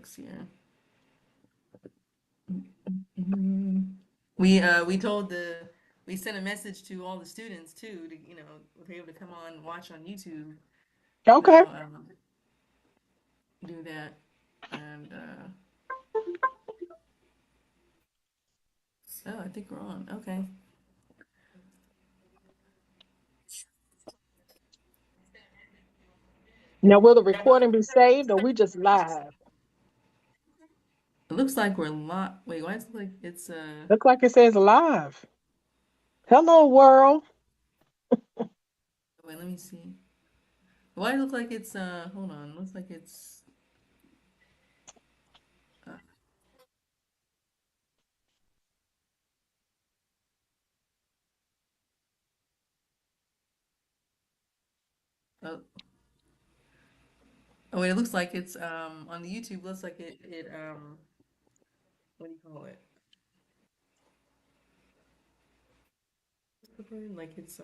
looks here. We told we sent a message to all the students too to if they're able to come on watch on YouTube. Okay. They'll do that, and so I think we're on. Okay, Now, will the recording be saved or we just live? it looks like we're live. Wait, why does it look like it's Look like it says live. Hello, world. Wait, let me see. Why does it look like it's Hold on, looks like it's uh, oh, oh wait, it looks like it's on the YouTube. Looks like it what do you call it? What's the word? Like it's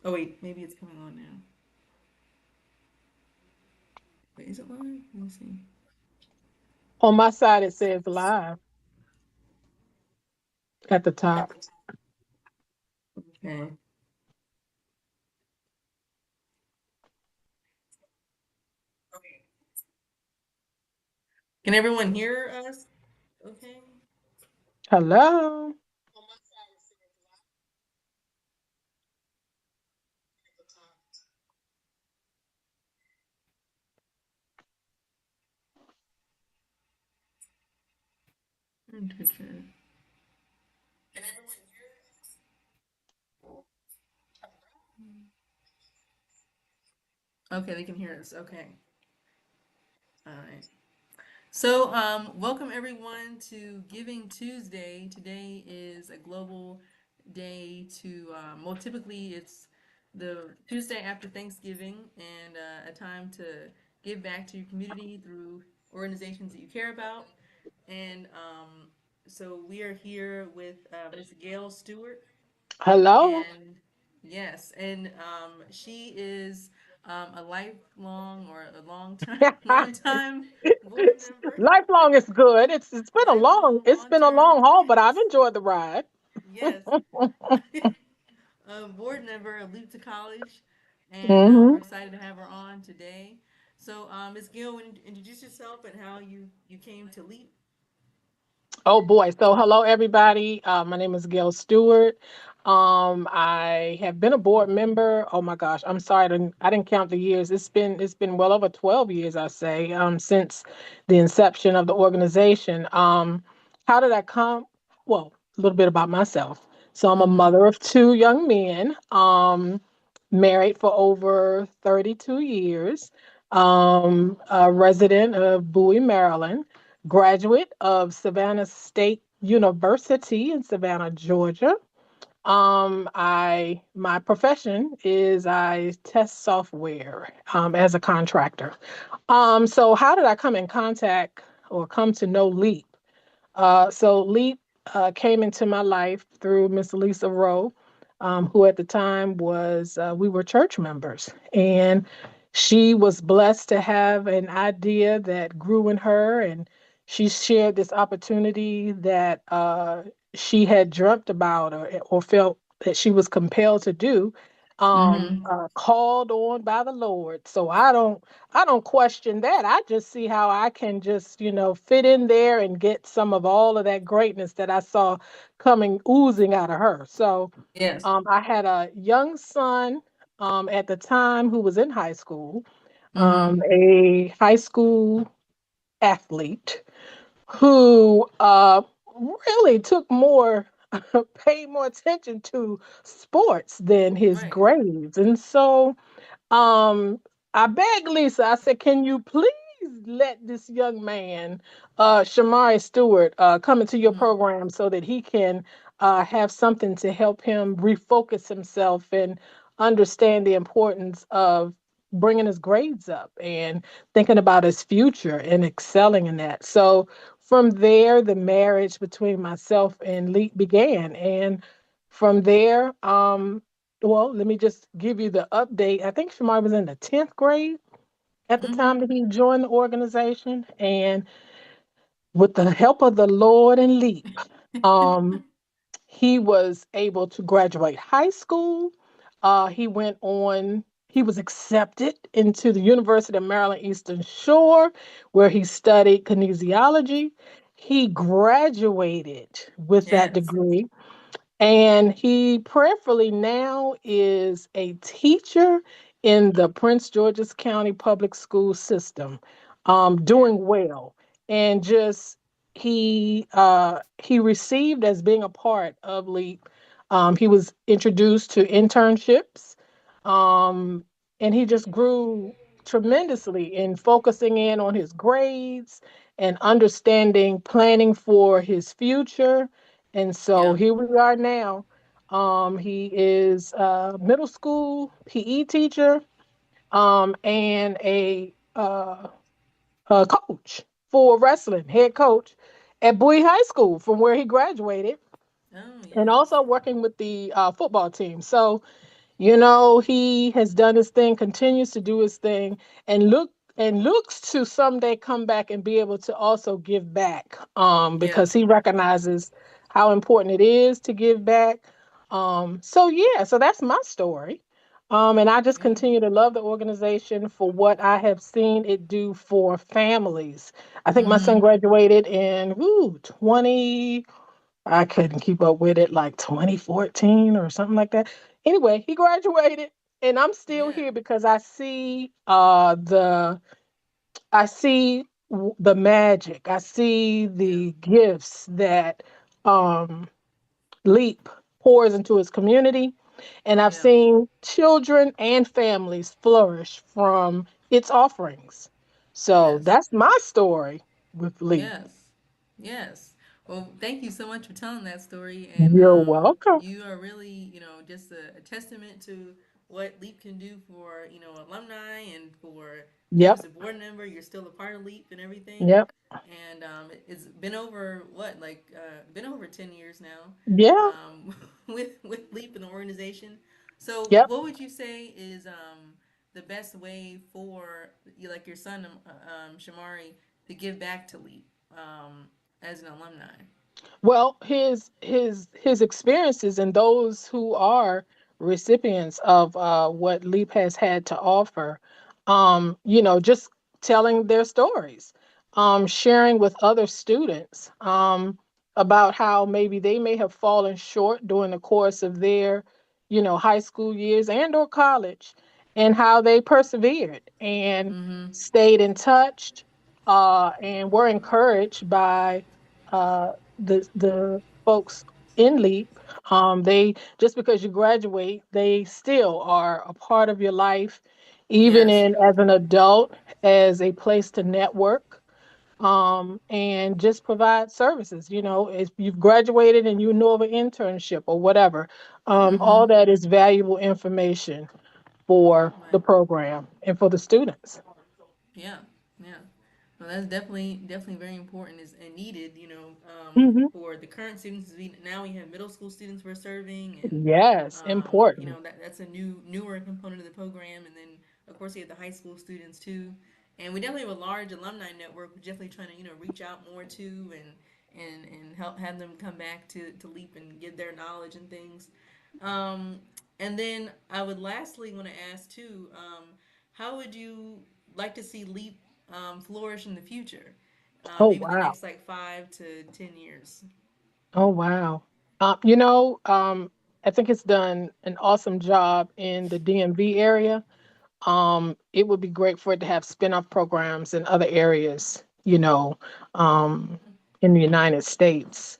oh wait, maybe it's coming on now. Wait, is it live? Let me see. On my side, it says live at the top. Okay. Can everyone hear us? Okay. Hello. Twitcher. Okay, they can hear us. Okay. All right. So, welcome everyone to Giving Tuesday. Today is a global day to, well, typically it's the Tuesday after Thanksgiving and a time to give back to your community through organizations that you care about. And so we are here with Ms. Gail Stewart. Hello. And yes, and she is a lifelong or a long time, long time board member, Lifelong is good. It's been a long lifelong, long long term, haul, but I've yes, enjoyed the ride. yes, board member of Leap to College, and we're Hmm. excited to have her on today. So, Ms. Gill, introduce yourself and how you came to Leap. Oh boy. So hello everybody. My name is Gail Stewart. I have been a board member. Oh my gosh, I'm sorry, I didn't count the years. It's been well over 12 years, I say, since the inception of the organization. How did I come? Well, a little bit about myself. So I'm a Mm-hmm. mother of two young men. Married for over 32 years. A resident of Bowie, Maryland, graduate of Savannah State University in Savannah, Georgia. I my profession is I test software as a contractor. So how did I come in contact or come to know Leap? So Leap came into my life through Miss Lisa Rowe, who at the time we were church members. And she was blessed to have an idea that grew in her. And she shared this opportunity that she had dreamt about or felt that she was compelled to do, Mm-hmm. called on by the Lord. So I don't question that. I just see how I can just, fit in there and get some of all of that greatness that I saw coming oozing out of her. So Yes. I had a young son at the time who was in high school, Mm-hmm. a high school athlete who really took more, paid more attention to sports than his Right. grades. And so um, I begged Lisa, I said, can you please let this young man, Shamari Stewart, come into your Mm-hmm. program so that he can have something to help him refocus himself and understand the importance of bringing his grades up and thinking about his future and excelling in that. So from there, the marriage between myself and Leet began. And from there, well, let me just give you the update. I think Shamar was in the 10th grade. at the Mm-hmm. time that he joined the organization, and with the help of the Lord and Leap, um, he was able to graduate high school. He went on, he was accepted into the University of Maryland Eastern Shore, where he studied kinesiology. He graduated with that Yes. degree, and he prayerfully now is a teacher in the Prince George's County public school system, Yeah. doing well. And just he received as being a part of LEAP. He was introduced to internships, um, and he just grew tremendously in focusing in on his grades and understanding planning for his future. And so Yeah. here we are now. He is a middle school PE teacher, and a coach for wrestling, head coach at Bowie High School, from where he graduated, Oh, and yes. also working with the football team. So you know, he has done his thing, continues to do his thing, and looks to someday come back and be able to also give back. Yeah. Because he recognizes how important it is to give back. So yeah, so that's my story. And I just Yeah. continue to love the organization for what I have seen it do for families. I think my Mm-hmm. son graduated in 20, I couldn't keep up with it, like 2014 or something like that. Anyway, he graduated, and I'm still Yeah. here because I see the magic. I see Yeah. the gifts that um Leap pours into his community, and I've Yeah. seen children and families flourish from its offerings. So Yes. that's my story with Leap. Yes. Yes. Well, thank you so much for telling that story. And You're welcome. you are really, just a testament to what LEAP can do for, alumni and for you Yep. as a board member. You're still a part of LEAP and everything. Yep. And it's been over what, like, been over 10 years now, Yeah. with LEAP and the organization. So, Yep. what would you say is the best way for you, like your son, Shamari, to give back to LEAP as an alumni? Well, his experiences and those who are recipients of what Leap has had to offer, just telling their stories, sharing with other students, about how maybe they may have fallen short during the course of their, high school years and or college, and how they persevered and Mm-hmm. stayed in touch, and were encouraged by the folks in Leap. They, just because you graduate, they still are a part of your life, even Yes. in as an adult, as a place to network, and just provide services. If you've graduated and you know of an internship or whatever, Mm-hmm. all that is valuable information for the Right. program and for the students. Yeah. Yeah. Well, that's definitely very important is and needed. Hmm. For the current students. Now we have middle school students we're serving, and Yes, important. that's a newer component of the program. And then of course we have the high school students too. And we definitely have a large alumni network. We're definitely trying to reach out more to and help have them come back to Leap and give their knowledge and things. Um, and then I would lastly want to ask too, how would you like to see Leap flourish in the future? Oh Maybe the wow. next like 5 to 10 years. Oh wow. I think it's done an awesome job in the DMV area. It would be great for it to have spin-off programs in other areas, in the United States.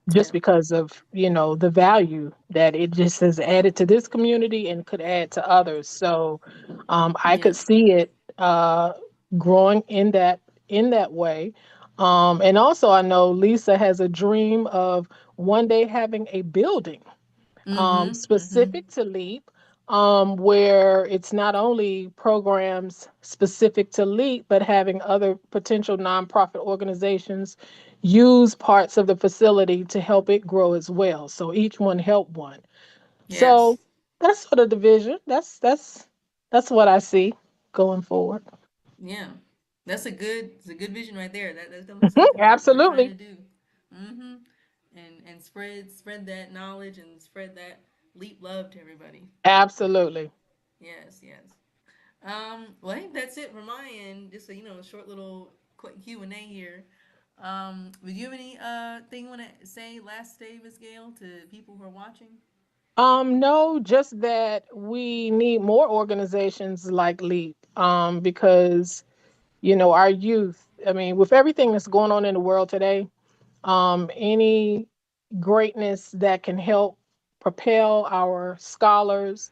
Just Yeah. because of, the value that it just has added to this community and could add to others. So I Yeah. could see it growing in that way. And also I know Lisa has a dream of one day having a building Mm-hmm. Mm-hmm. specific to LEAP, where it's not only programs specific to LEAP, but having other potential nonprofit organizations use parts of the facility to help it grow as well. So each one help one. So Yes. that's sort of the vision. That's what I see. going forward. Yeah, it's a good vision right there. That's definitely something we're trying Absolutely. to do. Mm-hmm. And spread that knowledge and spread that leap love to everybody. Absolutely. Yes, yes. Well, I think that's it from my end. Just a short little quick Q&A here. Would you have any thing you want to say last day, Miss Gail, to people who are watching? No, just that we need more organizations like LEAP, because our youth. I mean, with everything that's going on in the world today, any greatness that can help propel our scholars,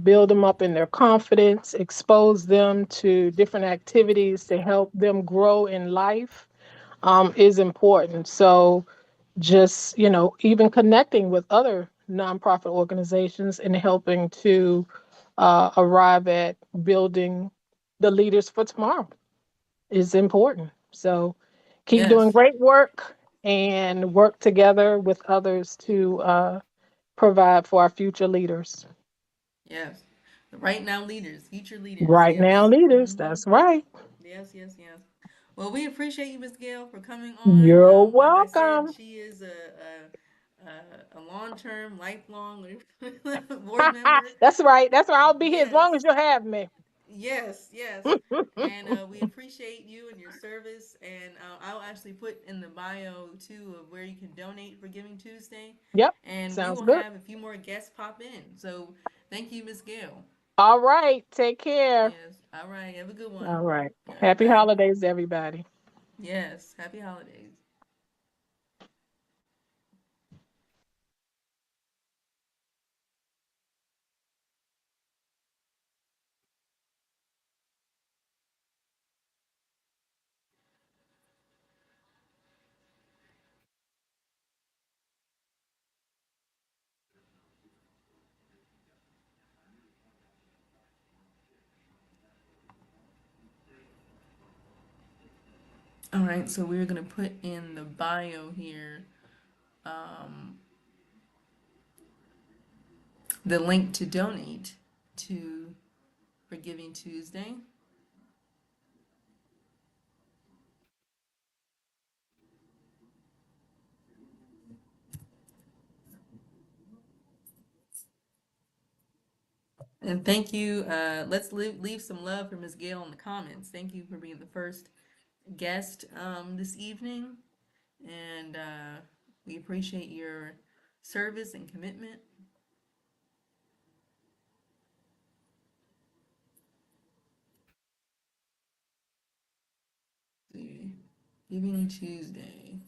build them up in their confidence, expose them to different activities to help them grow in life, is important. So just even connecting with other nonprofit organizations and helping to arrive at building the leaders for tomorrow is important. So keep doing Yes, great work and work together with others to provide for our future leaders. yes. The right now leaders, future leaders. Right now Yes. leaders, Mm-hmm. that's right. Yes, yes, yes. Well, we appreciate you, Miss Gail, for coming on. You're Like I said, welcome. she is a long-term, lifelong board member. That's right, I'll be here as Yes, long as you have me. yes, yes. And we appreciate you and your service. And I'll actually put in the bio too of where you can donate for Giving Tuesday. Yep, And we sounds will good. have a few more guests pop in. So thank you, Miss Gail. All right, take care. Yes. All right. Have a good All one. right, All right. happy Bye. holidays everybody. Yes. Happy holidays. All right. So we're going to put in the bio here um, the link to donate to for Giving Tuesday. And thank you. Let's leave some love for Miss Gail in the comments. Thank you for being the first guest this evening. And we appreciate your service and commitment. Giving Tuesday.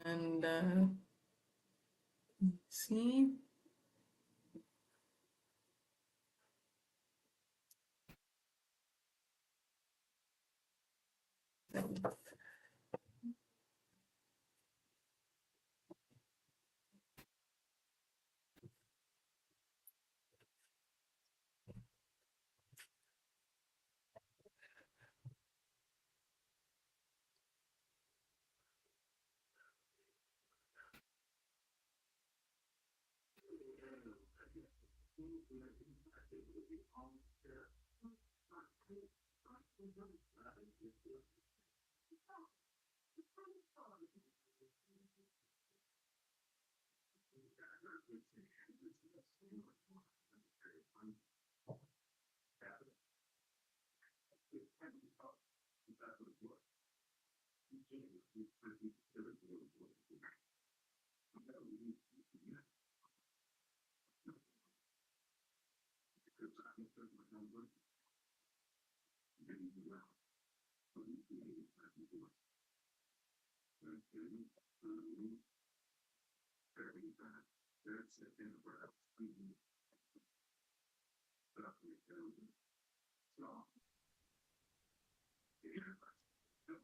And see.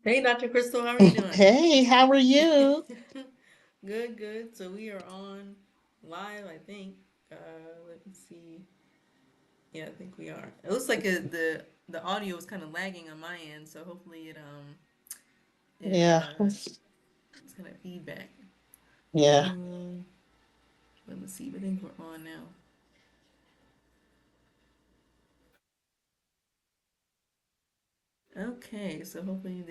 Hey, Dr. Crystal, how are you doing? Hey, how are you? Good, good. So we are on live, I think. Let me see. Yeah, I think we are. It looks like the audio is kind of lagging on my end, so hopefully it Yeah, it's gonna feedback. yeah. Um, let me see. I think we're on now. Okay, so hopefully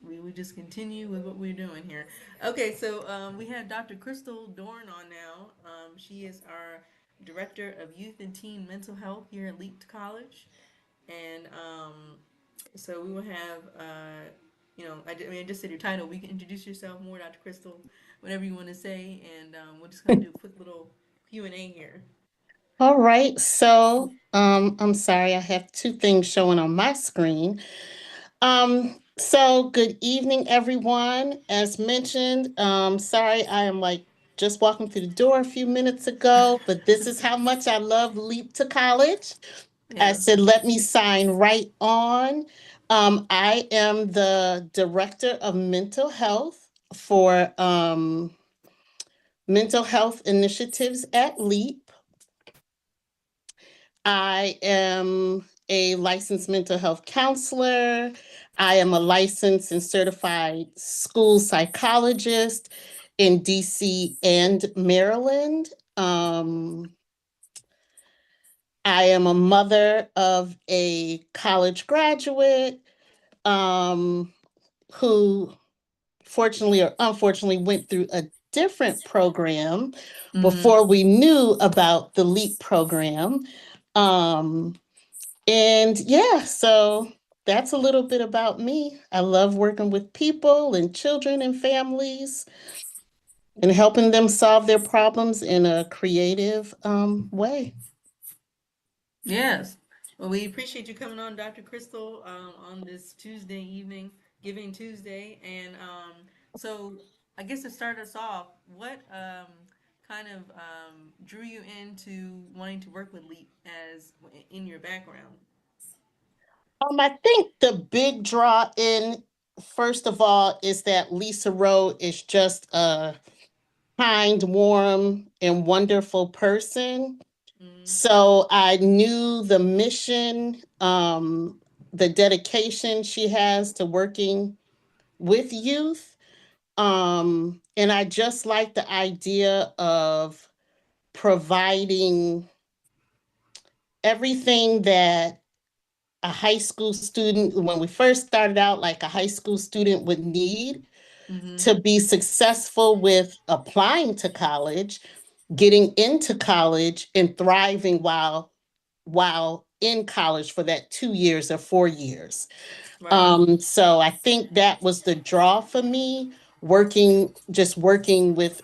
we would just continue with what we're doing here. Okay, so we have Dr. Crystal Dorn on now. She is our director of youth and teen mental health here at Leap College, and so we will have I mean I just said your title. We can introduce yourself more, Dr. Crystal, whatever you want to say, and we'll just kind of do a quick little Q&A here. All right. I'm sorry, I have two things showing on my screen. Good evening, everyone. As mentioned, sorry, I am like just walking through the door a few minutes ago, but this is how much I love Leap to College. I Yeah. said, let me sign right on. I am the director of mental health for mental health initiatives at LEAP. I am a licensed mental health counselor. I am a licensed and certified school psychologist in DC and Maryland. I am a mother of a college graduate um, who fortunately or unfortunately went through a different program Mm-hmm. before we knew about the LEAP program. Um, and yeah, so that's a little bit about me. I love working with people and children and families and helping them solve their problems in a creative way. Yes. Well, we appreciate you coming on, Dr. Crystal, on this Tuesday evening, Giving Tuesday. And so, I guess to start us off, what kind of drew you into wanting to work with Leap as in your background? I think the big draw in, first of all, is that Lisa Rowe is just a kind, warm, and wonderful person. Mm-hmm. So I knew the mission, the dedication she has to working with youth. And I just like the idea of providing everything that a high school student, when we first started out, like a high school student would need Mm-hmm. to be successful with applying to college, getting into college, and thriving while in college for that 2 years or 4 years. Right. So I think that was the draw for me, working with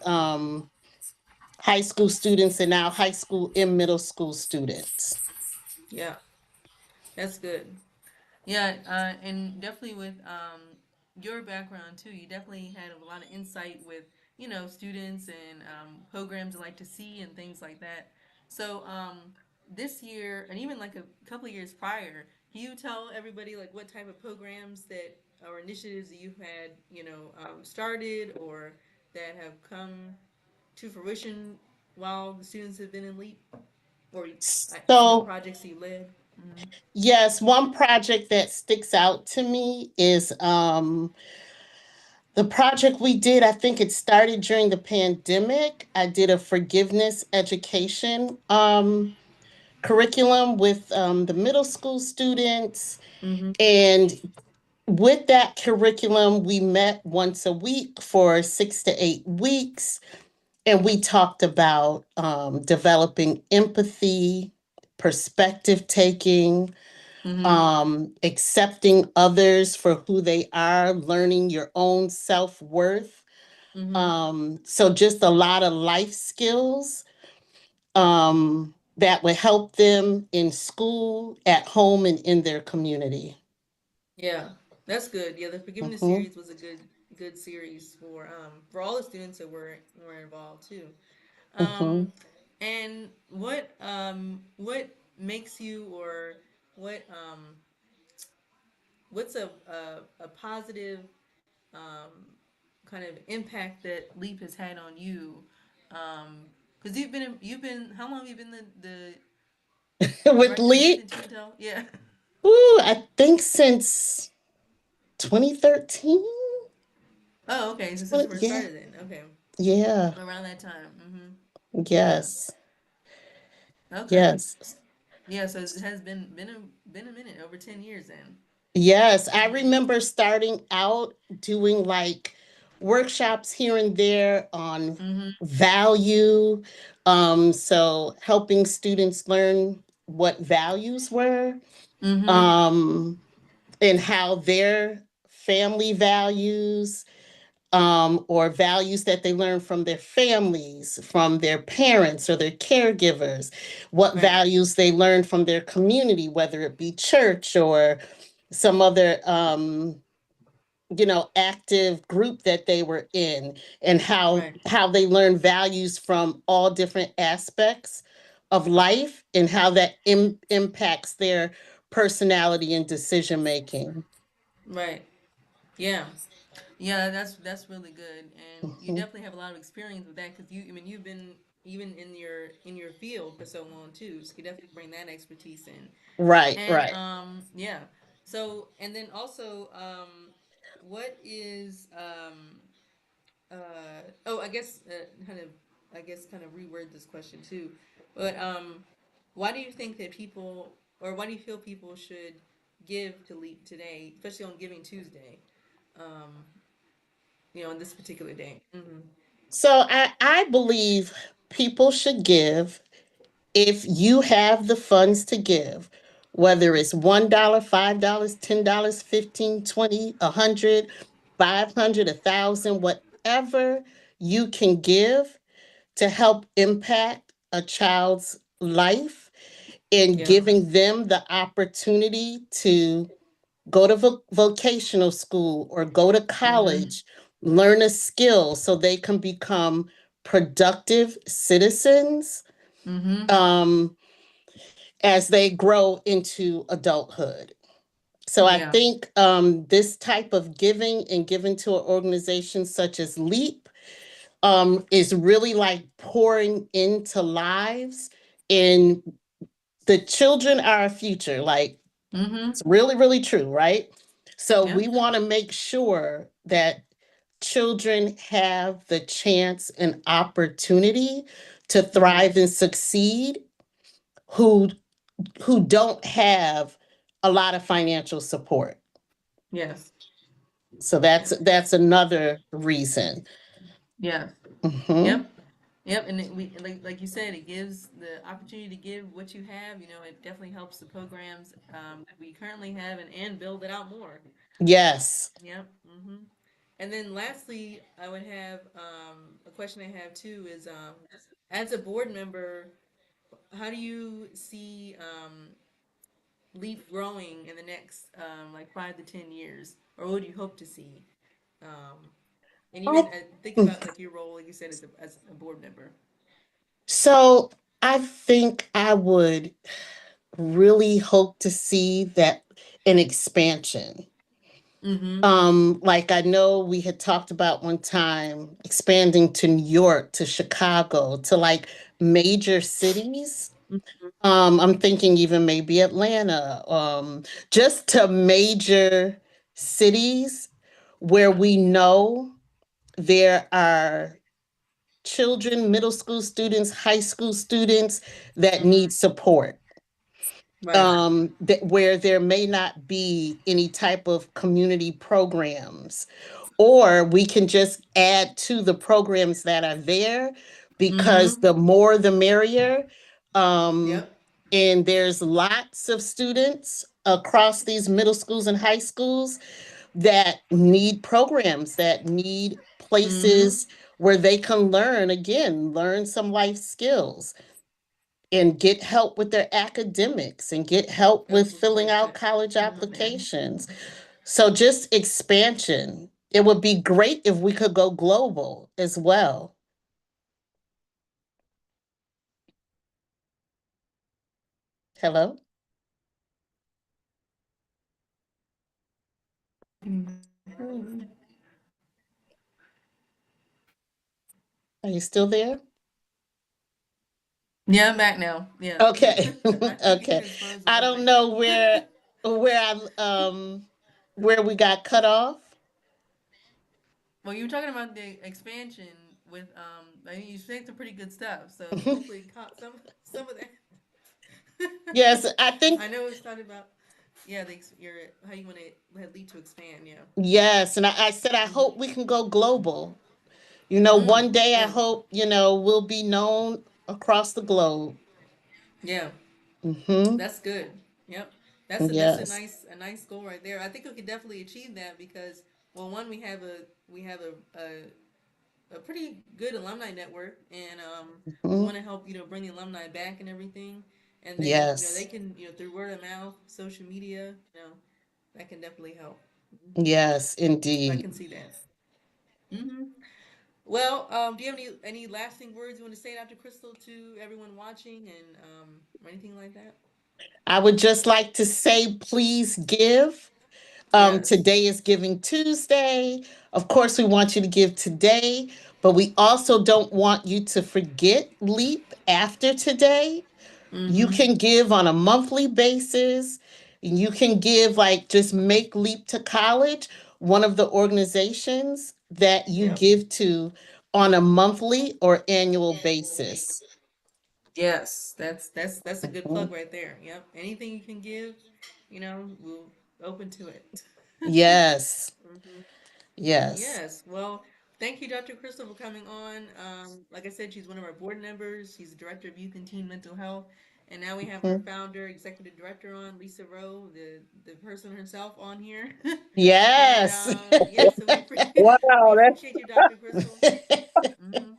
high school students and now high school and middle school students. Yeah, that's good. Yeah, and definitely with your background too, you definitely had a lot of insight with students and programs they like to see and things like that. So this year and even like a couple of years prior, can you tell everybody like what type of programs that or initiatives that you've had started or that have come to fruition while the students have been in LEAP or So, projects you led? Mm-hmm. yes, one project that sticks out to me is the project we did. I think it started during the pandemic. I did a forgiveness education curriculum with the middle school students. Mm-hmm. And with that curriculum, we met once a week for 6 to 8 weeks. And we talked about developing empathy, perspective taking, Mm-hmm. accepting others for who they are, learning your own self-worth. Mm-hmm. So just a lot of life skills that would help them in school, at home, and in their community. Yeah, that's good. Yeah, the forgiveness Mhm, series was a good series for all the students that were involved too. mhm. Um, and what makes you or what what's a positive um kind of impact that Leap has had on you? Because you've been how long have you been the With director of youth Leap, and teen tell? Yeah. ooh, I think since 2013. Oh, okay. So since you first Yeah, started then, okay, yeah, around that time. Mm-hmm. Yeah. yes, Okay. yes. Yeah. So it has been a minute, over 10 years then. Yes, I Mm-hmm. remember starting out doing like workshops here and there on Mm-hmm. value. So helping students learn what values were, Mm-hmm. um, and how their family values, or values that they learn from their families, from their parents or their caregivers, what Right. values they learn from their community, whether it be church or some other active group that they were in, and how Right. how they learn values from all different aspects of life, and how that impacts their personality and decision making. Right. Yeah. Yeah, that's really good, and you Mhm. definitely have a lot of experience with that because I mean, you've been even in your field for so long too, so you definitely bring that expertise in. Right, And right. yeah, so and then also, what is oh, I guess I guess kind of reword this question too, but why do you think that people, or why do you feel people should give to Leap today, especially on Giving Tuesday? Um, on this particular day. Mm-hmm. So I believe people should give if you have the funds to give, whether it's $1, $5, $10, 15, 20, 100, 500, 1,000, whatever you can give to help impact a child's life, and Yeah. giving them the opportunity to go to vocational school or go to Mm-hmm. college, learn a skill so they can become productive citizens, Mm-hmm. um, as they grow into adulthood. So I Yeah. think this type of giving and giving to an organization such as Leap is really like pouring into lives, and the children are our future. Like, Mm-hmm. it's really, really true, right? So Yep. we want to make sure that children have the chance and opportunity to Mm-hmm. thrive and succeed, who don't have a lot of financial support. Yes. So Yeah. that's another reason. Yeah. Hmm. Yep. Yep. And like you said, it gives the opportunity to give what you have. It definitely helps the programs that we currently have and build it out more. Yes. Yep. Mm-hmm. And then lastly, I would have a question I have too is as a board member, how do you see Leap growing in the next like 5 to 10 years, or what do you hope to see? Um, and even I- thinking about like your role, like you said, as a board member. So I think I would really hope to see that an expansion. Mm-hmm. Like I know we had talked about one time expanding to New York, to Chicago, to like major cities. I'm thinking even maybe Atlanta, just to major cities where we know there are children, middle school students, high school students that Mm-hmm. need support. Right. That where there may not be any type of community programs, or we can just add to the programs that are there, because Mm-hmm. the more the merrier. Um, Yep. and there's lots of students across these middle schools and high schools that need programs, that need Mm-hmm. places where they can learn, again, learn some life skills and get help with their academics and get help with Help with filling out placement. college Okay. applications. So just expansion. It would be great if we could go global as well. Hello? Are you still there? Yeah, I'm back now. Yeah. Okay. I think it Okay. just froze a I little don't bit. know where where we got cut off. Well, you were talking about the expansion with I mean you said some pretty good stuff, so hopefully it caught some of that. Yes, I think I know it's talking about yeah, your how you want to lead to expand, yeah. yes, and I said I hope we Mm-hmm. can go global. You know, one day I Good. hope, we'll be known across the globe. Yeah, Mhm. that's good. Yep. That's Yes. a nice goal right there. I think we could definitely achieve that because well, one we have a pretty good alumni network, and we Mhm. want to help bring the alumni back and everything, and then they Yes. can through word of mouth, social media, that can definitely help. Yes, So I indeed. can see that. Well, do you have any lasting words you want to say, Dr. Crystal, to everyone watching, and or anything like that? I would just like to say please give. Yes. Today is Giving Tuesday. Of course, we want you to give today, but we also don't want you to forget LEAP after today. You Mm-hmm. can give on a monthly basis. You can give, like, just make Leap to College one of the organizations that you Yep. give to on a monthly or annual basis. Yes, that's a good Mhm. plug right there. Yep. Anything you can give, we'll open to it. Yes, hmm yes. Yes. Well, thank you, Dr. Crystal, for coming on. Like I said, she's one of our board members. She's the director of youth and teen mental health, and now we have our Mhm. founder, executive director on, Lisa Rowe, the person herself on here. And Yes. yeah, so we Wow, appreciate you, Dr. Crystal. hmm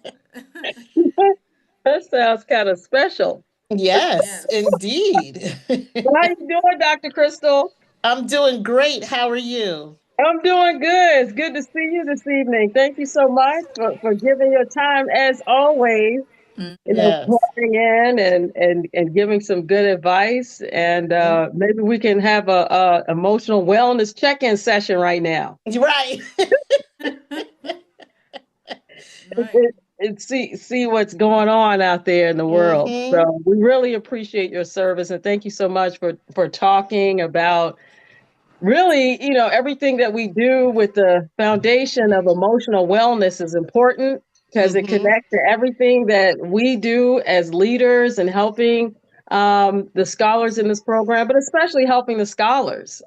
that sounds kind of special. Yes, Yes. indeed. How you doing, Dr. Crystal? I'm doing great. How are you? I'm doing good. It's good to see you this evening. Thank you so much for giving your time as always, Yes. pouring in and giving some good advice. And Mhm. maybe we can have a emotional wellness check-in session right now. Right. Right. And see what's going on out there in the world. hmm So we really appreciate your service and thank you so much for talking about really, everything that we do with the foundation of emotional wellness is important because it hmm connects to everything that we do as leaders and helping the scholars in this program, but especially helping the scholars.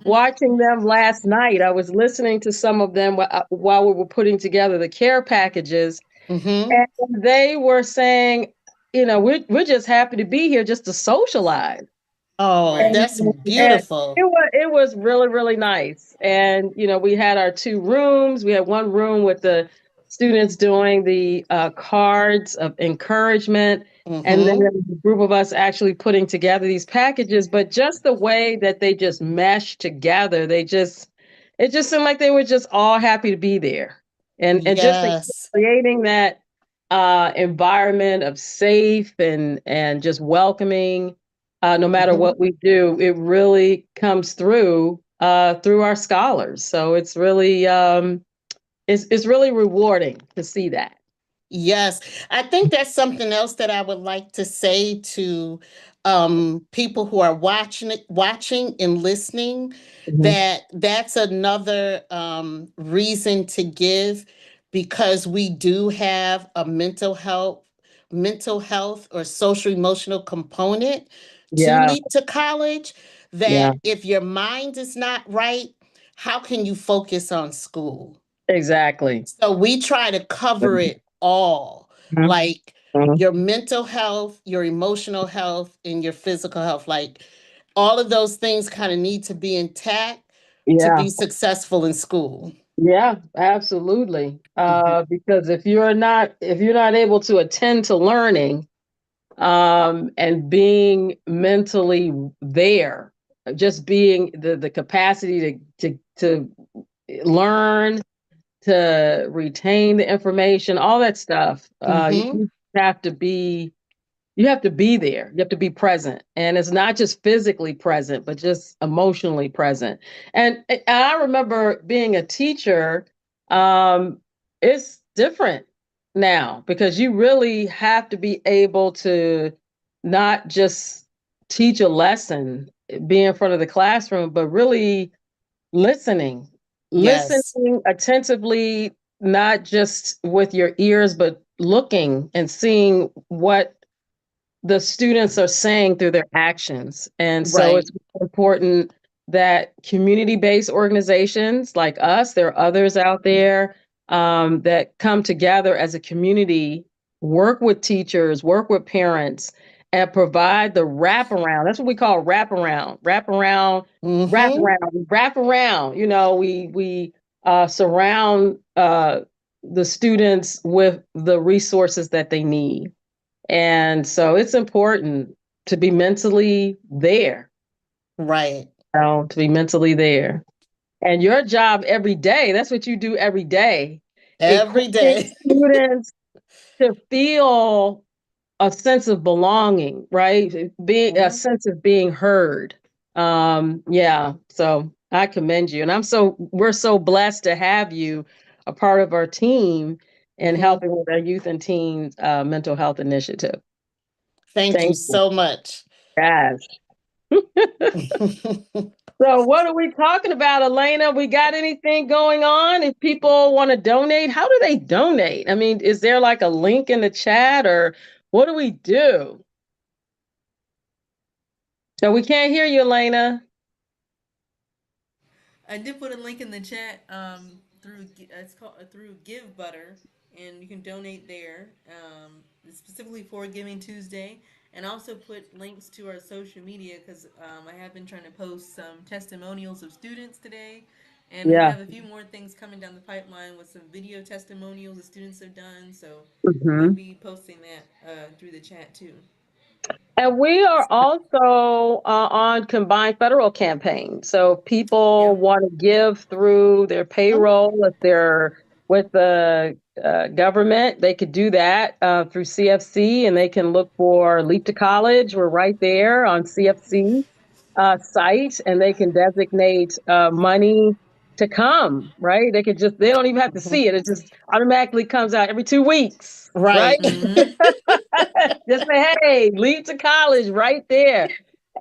Watching them last night, I was listening to some of them while we were putting together the care packages, hmm and they were saying, we're just happy to be here just to socialize. Oh, Right. And that's and beautiful. it was really, really nice. And, we had our 2 rooms. We had one room with the students doing the, cards of encouragement, and then hmm there was a group of us actually putting together these packages, but just the way that they just meshed together, it just seemed like they were just all happy to be there. And just Yes. creating that, environment of safe and just welcoming, no matter Mhm. what we do, it really comes through our scholars. So it's really rewarding to see that. Yes, I think that's something else that I would like to say to people who are watching and listening. Mhm. That's another reason to give because we do have a mental health or social emotional component to Yeah, lead to college. yeah, That if your mind is not right, how can you focus on school? exactly. So we try to cover it all, Mhm, like mhm. your mental health, your emotional health, and your physical health. Like all of those things kind of need to be intact to Yeah. be successful in school. Yeah, absolutely. Mhm. Because if you're not able to attend to learning, and being mentally there, just being the capacity to learn, to retain the information, all that stuff, Mhm. you have to be you have to be there. You have to be present. And it's not just physically present, but just emotionally present. And I remember being a teacher, um, it's different now because you really have to be able to not just teach a lesson, be in front of the classroom, but really listening, Yes. listening attentively, not just with your ears, but looking and seeing what the students are saying through their actions. And so Right. it's important that community based organizations like us, there are others out there, that come together as a community, work with teachers, work with parents, and provide the wraparound. That's what we call wraparound, wraparound, Mhm. wraparound, wraparound. We surround the students with the resources that they need. And so it's important to be mentally there, Right. to be mentally there. And your job every day, that's what you do every day, Every equipping day. students to feel a sense of belonging, right? Being a Mhm. sense of being heard. Yeah, so I commend you. And we're so blessed to have you a part of our team and Mhm. helping with our youth and teens mental health initiative. Thank you Thank you, so much. guys. So, what are we talking about, Elena? We got anything going on? If people want to donate, how do they donate? I mean, is there like a link in the chat or what do we do? So, we can't hear you, Elena. I did put a link in the chat through it's called through Give Butter, and you can donate there. Specifically for Giving Tuesday, and also put links to our social media because I have been trying to post some testimonials of students today, and we Yeah. have a few more things coming down the pipeline with some video testimonials the students have done. So we'll Hmm. be posting that through the chat too. And we are also on combined federal campaign. So if people Yep. want to give through their payroll, if they're with the government, they could do that through CFC, and they can look for Leap to College. We're right there on CFC site, and they can designate money to come. Right? They don't even have to Mhm. see it. It just automatically comes out every 2 weeks. Right? Right. Mm-hmm. Just say, hey, leave to college right there.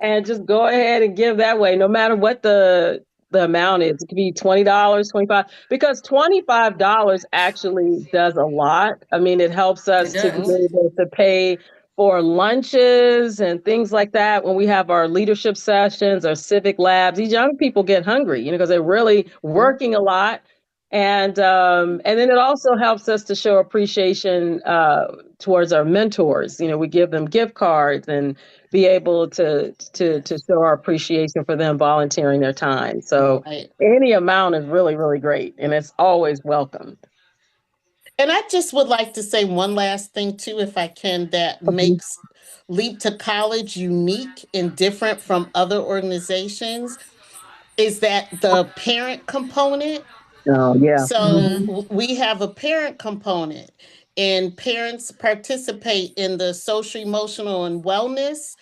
And just go ahead and give that way, no matter what the amount is. It could be $20, 25, because $25 actually does a lot. I mean, it helps It us to be Mhm. does. able to pay for lunches and things like that when we have our leadership sessions or civic labs. These young people get hungry, because they're really Mhm. working a lot. And then it also helps us to show appreciation towards our mentors. We give them gift cards and be able to Yes. show our appreciation for them volunteering their time. So Right. any amount is really, really great, and it's always welcome. And I just would like to say one last thing too, if I can, that Mhm. makes Leap to College unique and different from other organizations is that the parent component. Oh yeah. So Mm-hmm. we have a parent component, and parents participate in the social, emotional, and wellness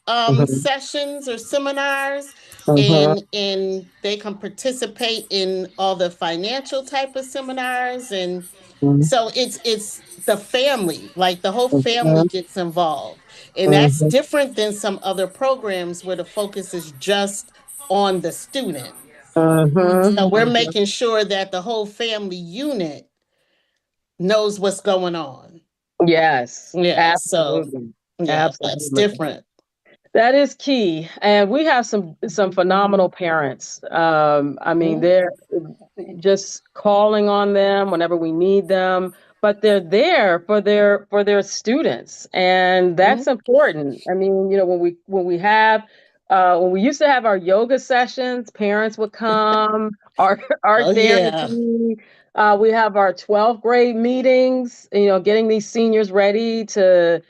Mhm. sessions or seminars, Mhm. and they can participate in all the financial type of seminars, and Mhm. so it's the family, like the whole family Mhm. gets involved, and that's Mhm. different than some other programs where the focus is just on the student. Mhm. So Mm-hmm. we're Mhm. making sure that the whole family unit knows what's going on. Yes, Yeah, so absolutely, yeah, that's absolutely. different. That is key, and we have some phenomenal parents. I mean, Mhm. they're just calling on them whenever we need them, but they're there for their students, and that's Mhm. important. I mean, when we have when we used to have our yoga sessions, parents would come, art Oh yeah. therapy. We have our 12th grade meetings, getting these seniors ready to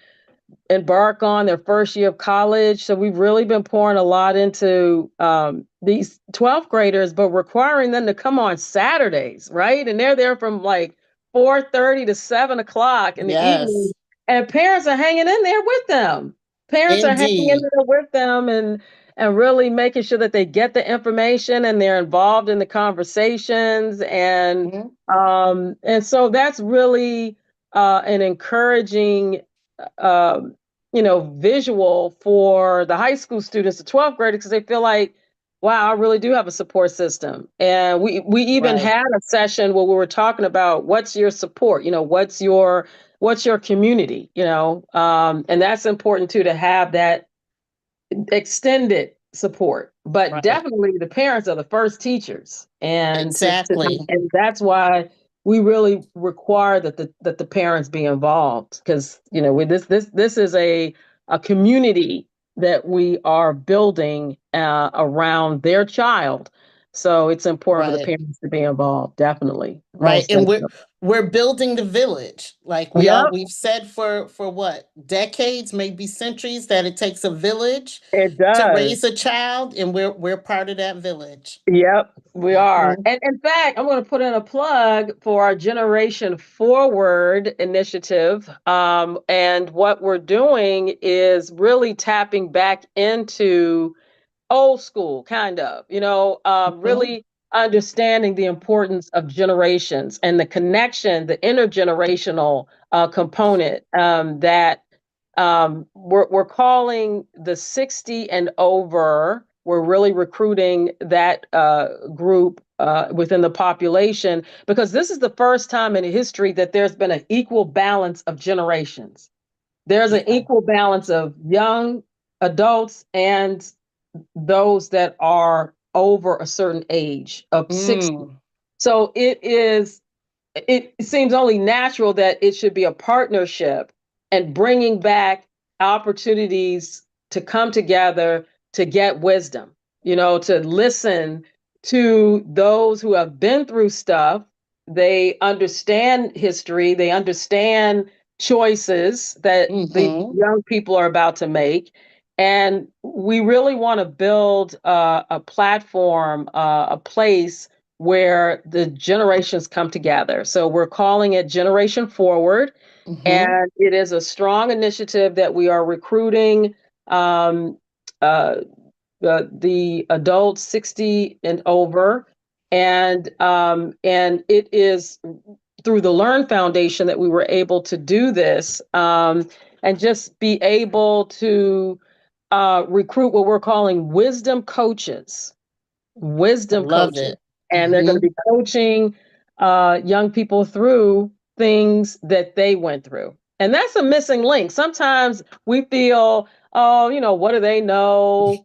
embark on their first year of college. So we've really been pouring a lot into these 12th graders, but requiring them to come on Saturdays, right? And they're there from like 4:30 to 7 o'clock in the evening, Yes. and parents are hanging in there with them. Parents are hanging in Indeed. there with them, and really making sure that they get the information and they're involved in the conversations, Mhm. and so that's really an encouraging um, visual for the high school students, the 12th graders, because they feel like, wow, I really do have a support system. And we even Right. had a session where we were talking about what's your support, what's your community, and that's important too, to have that extended support, but Right. definitely the parents are the first teachers, and Exactly. and that's why we really require that the parents be involved, because with this is a community that we are building around their child, so it's important for the Right. parents to be involved, definitely, Right. most And definitely. we're building the village. Like Yep, we've said for what, decades, maybe centuries, that it takes a village it to does. raise a child, and we're part of that village. Yep, we are. Mhm. And in fact, I'm going to put in a plug for our Generation Forward initiative. And what we're doing is really tapping back into old school, kind of, Mhm. really understanding the importance of generations and the connection, the intergenerational component, that we're calling the 60 and over. We're really recruiting that group within the population, because this is the first time in history that there's been an equal balance of generations. There's an Yeah. equal balance of young adults and those that are over a certain age of 60. Mm. So it seems only natural that it should be a partnership and bringing back opportunities to come together to get wisdom, to listen to those who have been through stuff. They understand history, they understand choices that the Mhm. young people are about to make. And we really want to build a platform, a place where the generations come together. So we're calling it Generation Forward, Mhm. and it is a strong initiative that we are recruiting um, uh, the adults 60 and over, and it is through the Learn Foundation that we were able to do this, and just be able to recruit what we're calling I wisdom love coaches, it. and they're going to Mhm. be coaching young people through things that they went through. And that's a missing link. Sometimes we feel, oh, what do they know?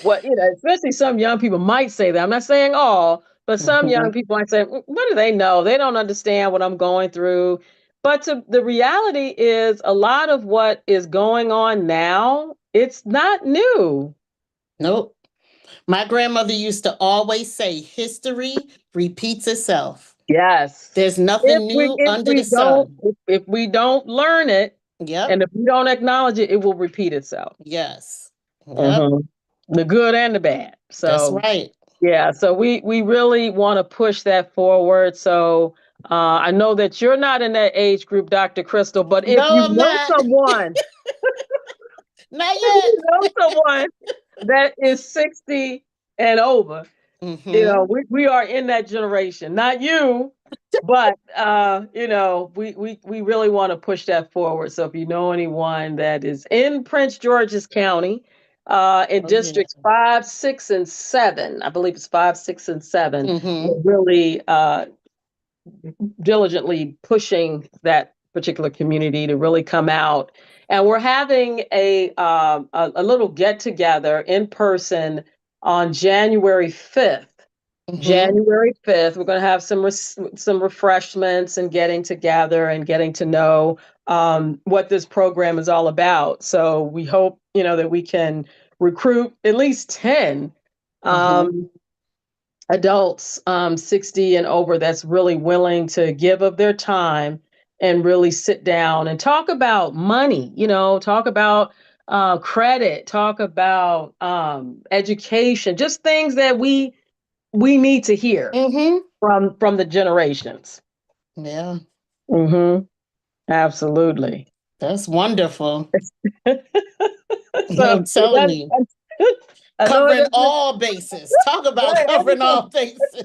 What, especially some young people might say that. I'm not saying all, but some young Mhm. people might say, what do they know? They don't understand what I'm going through. But the reality is, a lot of what is going on now, it's not new. Nope. My grandmother used to always say, history repeats itself. Yes. There's If nothing we new if under we the don't sun. if we don't learn it, Yep. and if we don't acknowledge it, it will repeat itself. Yes. Yep. hmm The good and the bad. That's So right. yeah, so we really want to push that forward. So I know that you're not in that age group, Dr. Crystal, but if No, you I'm know not. someone, Not if you yet. know someone that is 60 and over, Mhm. we are in that generation, not you, but we really want to push that forward. So if you know anyone that is in Prince George's County, in Oh yeah. districts 5, 6, and 7, I believe it's 5, 6, and 7, Mhm. we're really diligently pushing that particular community to really come out. And we're having a little get together in person on January 5th. Mhm. January 5th, we're going to have some refreshments and getting together and getting to know what this program is all about. So we hope, that we can recruit at least 10 Mm-hmm. um, adults 60 and over that's really willing to give of their time and really sit down and talk about money, talk about credit, talk about education, just things that we need to hear Mm-hmm. from the generations. Yeah, Hmm. Absolutely. that's wonderful. So I'm telling you. I know it Covering doesn't. all bases. Talk about Right, covering everything. all bases.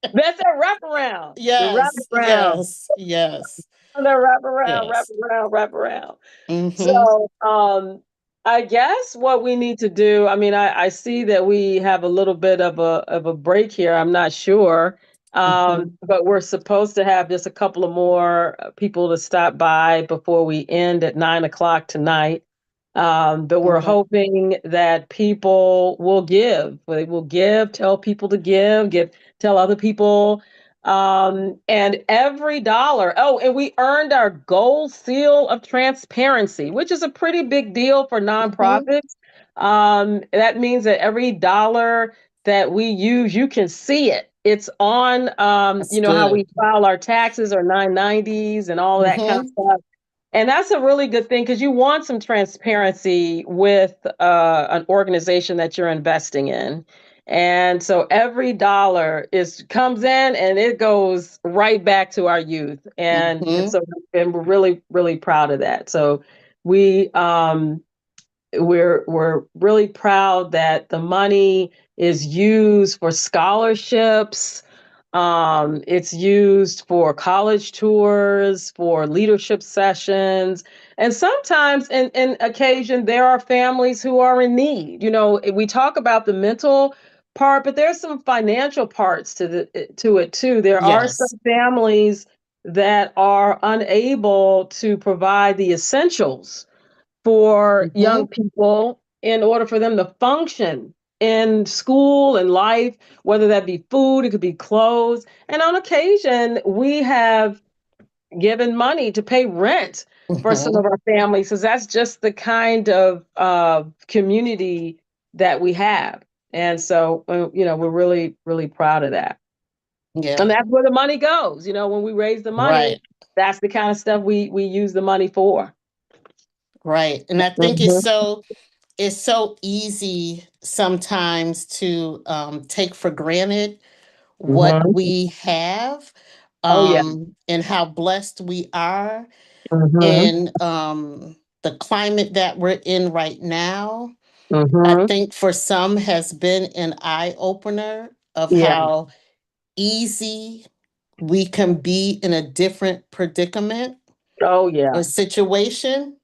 That's that wraparound. The Yes, wraparound. yes, yes, They wrap around, wrap yes. around, wrap around. Mm-hmm. So, I guess what we need to do, I mean, I see that we have a little bit of a break here. I'm not sure. Mm-hmm. But we're supposed to have just a couple of more people to stop by before we end at 9 o'clock tonight. But we're Okay. hoping that people will give. They will give, tell people to give, tell other people. And every dollar. Oh, and we earned our gold seal of transparency, which is a pretty big deal for Mm-hmm. nonprofits. That means that every dollar that we use, you can see it. It's on, That's how we good. file our taxes or 990s and all that kind of Mm-hmm. stuff. And that's a really good thing because you want some transparency with an organization that you're investing in. And so every dollar is comes in and it goes right back to our youth. And Mm-hmm. so and we're really, really proud of that. So we we're really proud that the money is used for scholarships. It's used for college tours, for leadership sessions, and sometimes, in occasion, there are families who are in need. We talk about the mental part, but there's some financial parts to it too. There are some Yes. families that are unable to provide the essentials for young Mm-hmm. people in order for them to function in school and life, whether that be food, it could be clothes. And on occasion, we have given money to pay rent for some Mm-hmm. of our families, because that's just the kind of community that we have. And so, we're really, really proud of that. And Yeah. that's where the money goes. When we raise the money, Right. that's the kind of stuff we use the money for. Right. And I think Mhm. it's so easy sometimes to take for granted what Mhm. we have, Oh, yeah. and how blessed we are Mhm. in the climate that we're in right now. I Mhm. think for some has been an eye opener of Yeah. how easy we can be in a different predicament Oh, yeah. or situation,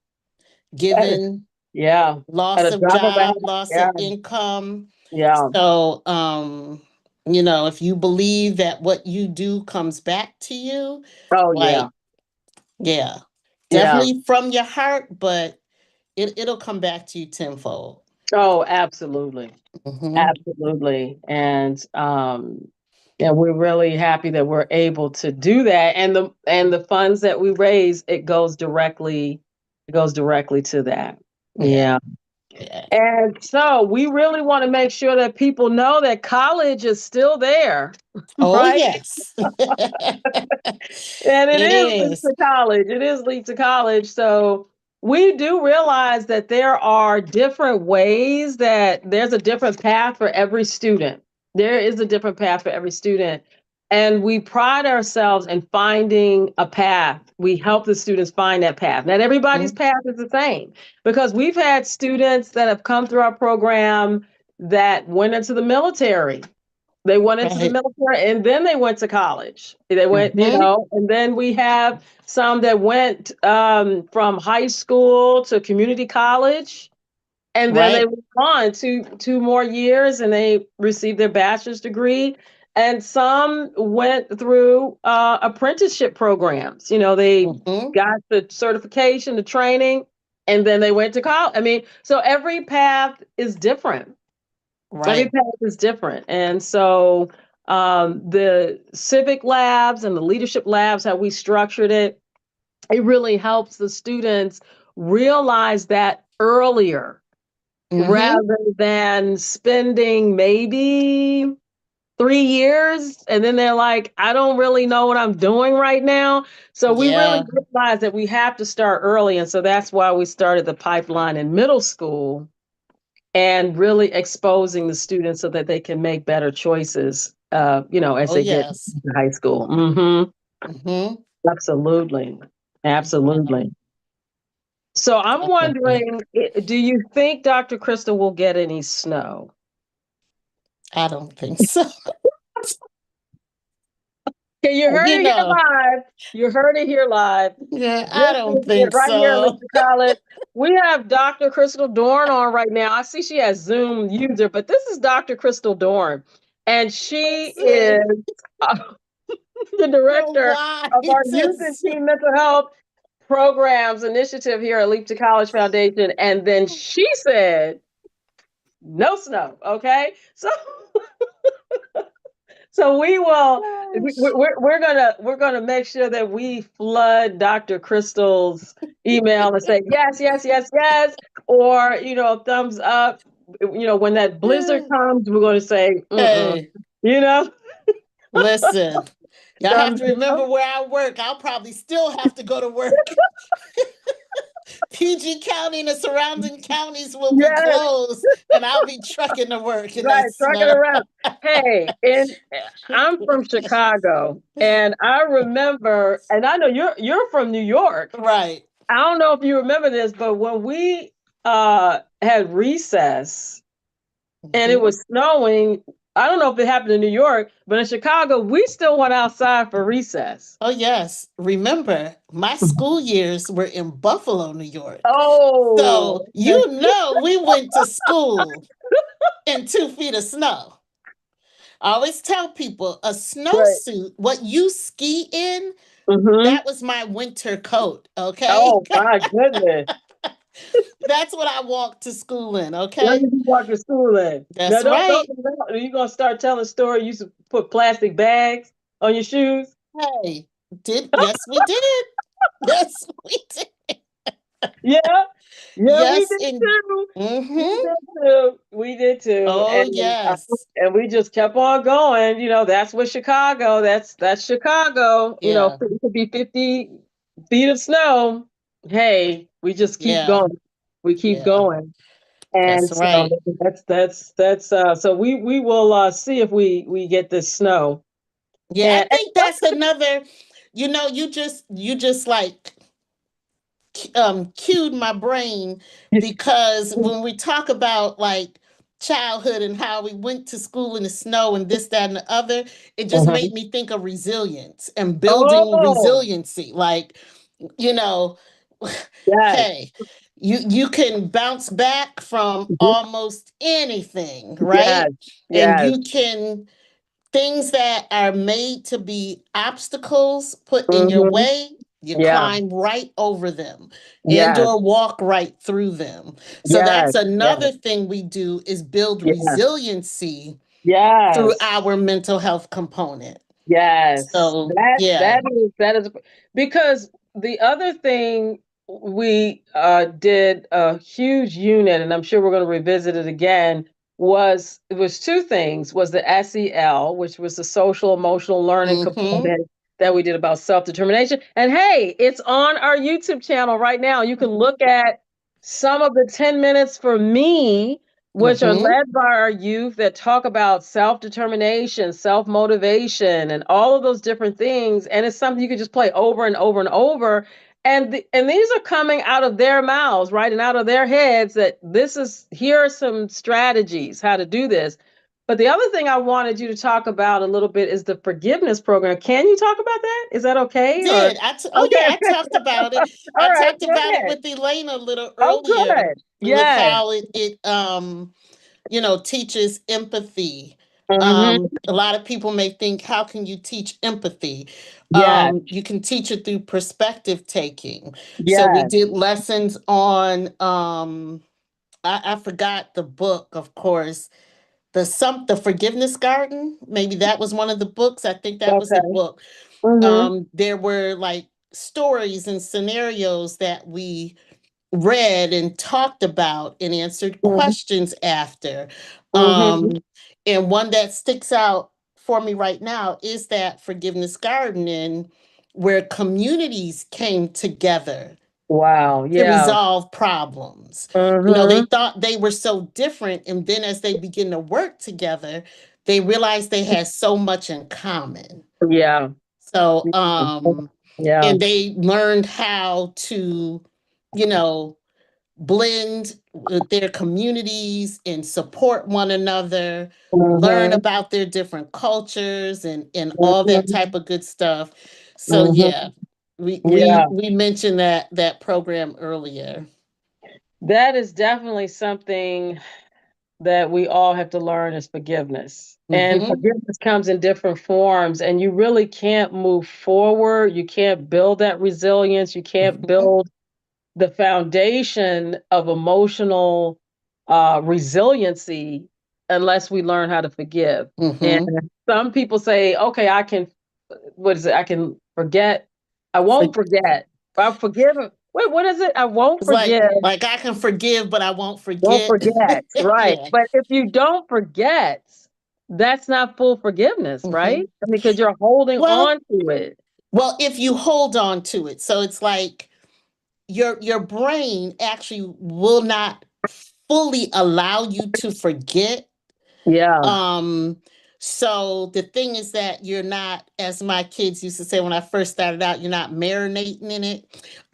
That is, given yeah. At loss a of drop of a hat. job, loss Yeah. of income. Yeah. So, if you believe that what you do comes back to you, Oh, yeah. like, yeah, Yeah. definitely from your heart, but it'll come back to you tenfold. Oh, absolutely. Hmm. Absolutely. And we're really happy that we're able to do that. And the funds that we raise, it goes directly to that. Yeah, Yeah. yeah. And so we really want to make sure that people know that college is still there, Oh, right? yes. And it It is linked is. to college. It is linked to college. So we do realize that there are different ways, that there's a different path for every student. There is a different path for every student. And we pride ourselves in finding a path. We help the students find that path. Not everybody's Mhm. path is the same, because we've had students that have come through our program that went into the military. They went into the Right. military and then they went to college. They went, Hmm. and then we have some that went from high school to community college. And then they Right. went on to 2 more years and they received their bachelor's degree. And some went through apprenticeship programs. They Hmm. got the certification, the training, and then they went to college. I mean, so every path is different. Every Right. path is different. And so the civic labs and the leadership labs, how we structured it really helps the students realize that earlier. Mm-hmm. rather than spending maybe 3 years and then they're like, I don't really know what I'm doing right now. So we really Yeah. realized that we have to start early. And so that's why we started the pipeline in middle school and really exposing the students so that they can make better choices, as Oh they get yes. to high school. Hmm. Mm-hmm. Absolutely. Absolutely. So I'm Definitely. wondering, do you think Dr. Crystal will get any snow? I don't think so. Okay, you heard You it here know, live. You heard it here live. yeah, I This don't is it think right here at so. Lipton College. We have Dr. Crystal Dorn on right now. I see she has Zoom user, but this is Dr. Crystal Dorn, and she Listen, is uh, the the director why of our Youth and this. Teen Mental Health Programs Initiative here at Leap to College Foundation. And then she said, "No snow." Okay, so so we will. Gosh. We're gonna make sure that we flood Dr. Crystal's email and say yes, yes, yes, yes, or thumbs up. When that blizzard comes, we're going to say mm-mm. Hey, You know, listen. Y'all have thumbs to up. remember where I work. I'll probably still have to go to work. PG County and the surrounding counties will be Yes, closed, and I'll be trucking to work in right. that Trucking snow. around. Hey, and I'm from Chicago, and I remember, and I know you're from New York. Right. I don't know if you remember this, but when we had recess and it Mhm. was snowing, I don't know if it happened in New York, but in Chicago, we still went outside for recess. Oh, yes. Remember, my school years were in Buffalo, New York. Oh, So, we went to school in 2 feet of snow. I always tell people a right. snowsuit, what you ski in, Mm-hmm. that was my winter coat. Okay. Oh my goodness. That's what I walked to school in. Where Okay. did you walk to school in? Now That's don't right. are you gonna start telling story you used to put plastic bags on your shoes? Hey, yes, we did. Yes, we did. Yeah. Yeah, we Yes, did in too. We mm-hmm. did too. We did too. Oh yes. And we just kept on going. That's what Chicago. That's Chicago. Yeah. It could be 50 feet of snow. Hey, we just keep Yeah. going. We keep Yeah. going. That's And so right. so we will see if we get this snow. Yeah, I And think that's another, you just like cued my brain because when we talk about like childhood and how we went to school in the snow and this, that, and the other, it just Mhm. made me think of resilience and building Oh, resiliency. Like, you know, yes. hey, you can bounce back from Mhm. almost anything, right? Yes. And Yes. you can things that are made to be obstacles put in your Hmm. way, you Yeah. climb right over them and Yes. or walk right through them. So Yes. that's Yes. another thing we do is build Yes. resiliency through Yes. our mental health component. Yes, So that yeah. that is because the other thing we did a huge unit, and I'm sure we're going to revisit it again. It was two things: was the SEL, which was the social emotional learning Mm-hmm. component that we did about self determination. And hey, it's on our YouTube channel right now. You can look at some of the 10 minutes for me which are Mm-hmm. led by our youth that talk about self determination, self motivation, and all of those different things. And it's something you can just play over and over and over. And these are coming out of their mouths, right, and out of their heads that here are some strategies how to do this. But the other thing I wanted you to talk about a little bit is the forgiveness program. Can you talk about that? Is that okay? Or Did oh yeah, I okay, talked about it. all I right, talked go about it ahead. with Elaine a little Oh, earlier good. with Yes. how it teaches empathy. Mm-hmm. A lot of people may think, how can you teach empathy? Yes. You can teach it through perspective taking. So we Yes. did lessons on I forgot the book, of course. The Forgiveness Garden. Maybe that was one of the books. I think that was the Okay. book. Mhm. There were like stories and scenarios that we read and talked about and answered Mhm. questions after. Mhm. Um, and one that sticks out for me right now is that forgiveness gardening, where communities came together Wow. to Yeah. resolve problems. You know, they Mhm. thought they were so different, and then as they begin to work together, they realized they had so much in common. Yeah. So, Yeah. and they learned how to, you know, blend with their communities and support one another, learn Mhm. about their different cultures and all that Mhm. type of good stuff. So Mhm. yeah, we Yeah. we we mentioned that program earlier. That is definitely something that we all have to learn is forgiveness. And Mm-hmm. forgiveness comes in different forms, and you really can't move forward. You can't build that resilience. You can't Mm-hmm. build the foundation of emotional resiliency unless we learn how to forgive. And Mm-hmm. some people say, okay, I can, what is it? I can forget. I For, won't forget. I'll forgive. Wait, what is it? I won't it's like forgive. like I can forgive, but I won't Won't forget. forget, right. Yeah. But if you don't forget, that's not full forgiveness, right? Mm-hmm. I mean, because you're holding Well, on to it. if you hold on to it, so it's like your brain actually will not fully allow you to forget. Yeah. um so the thing is that you're not, as my kids used to say when I first started out, you're not marinating in it.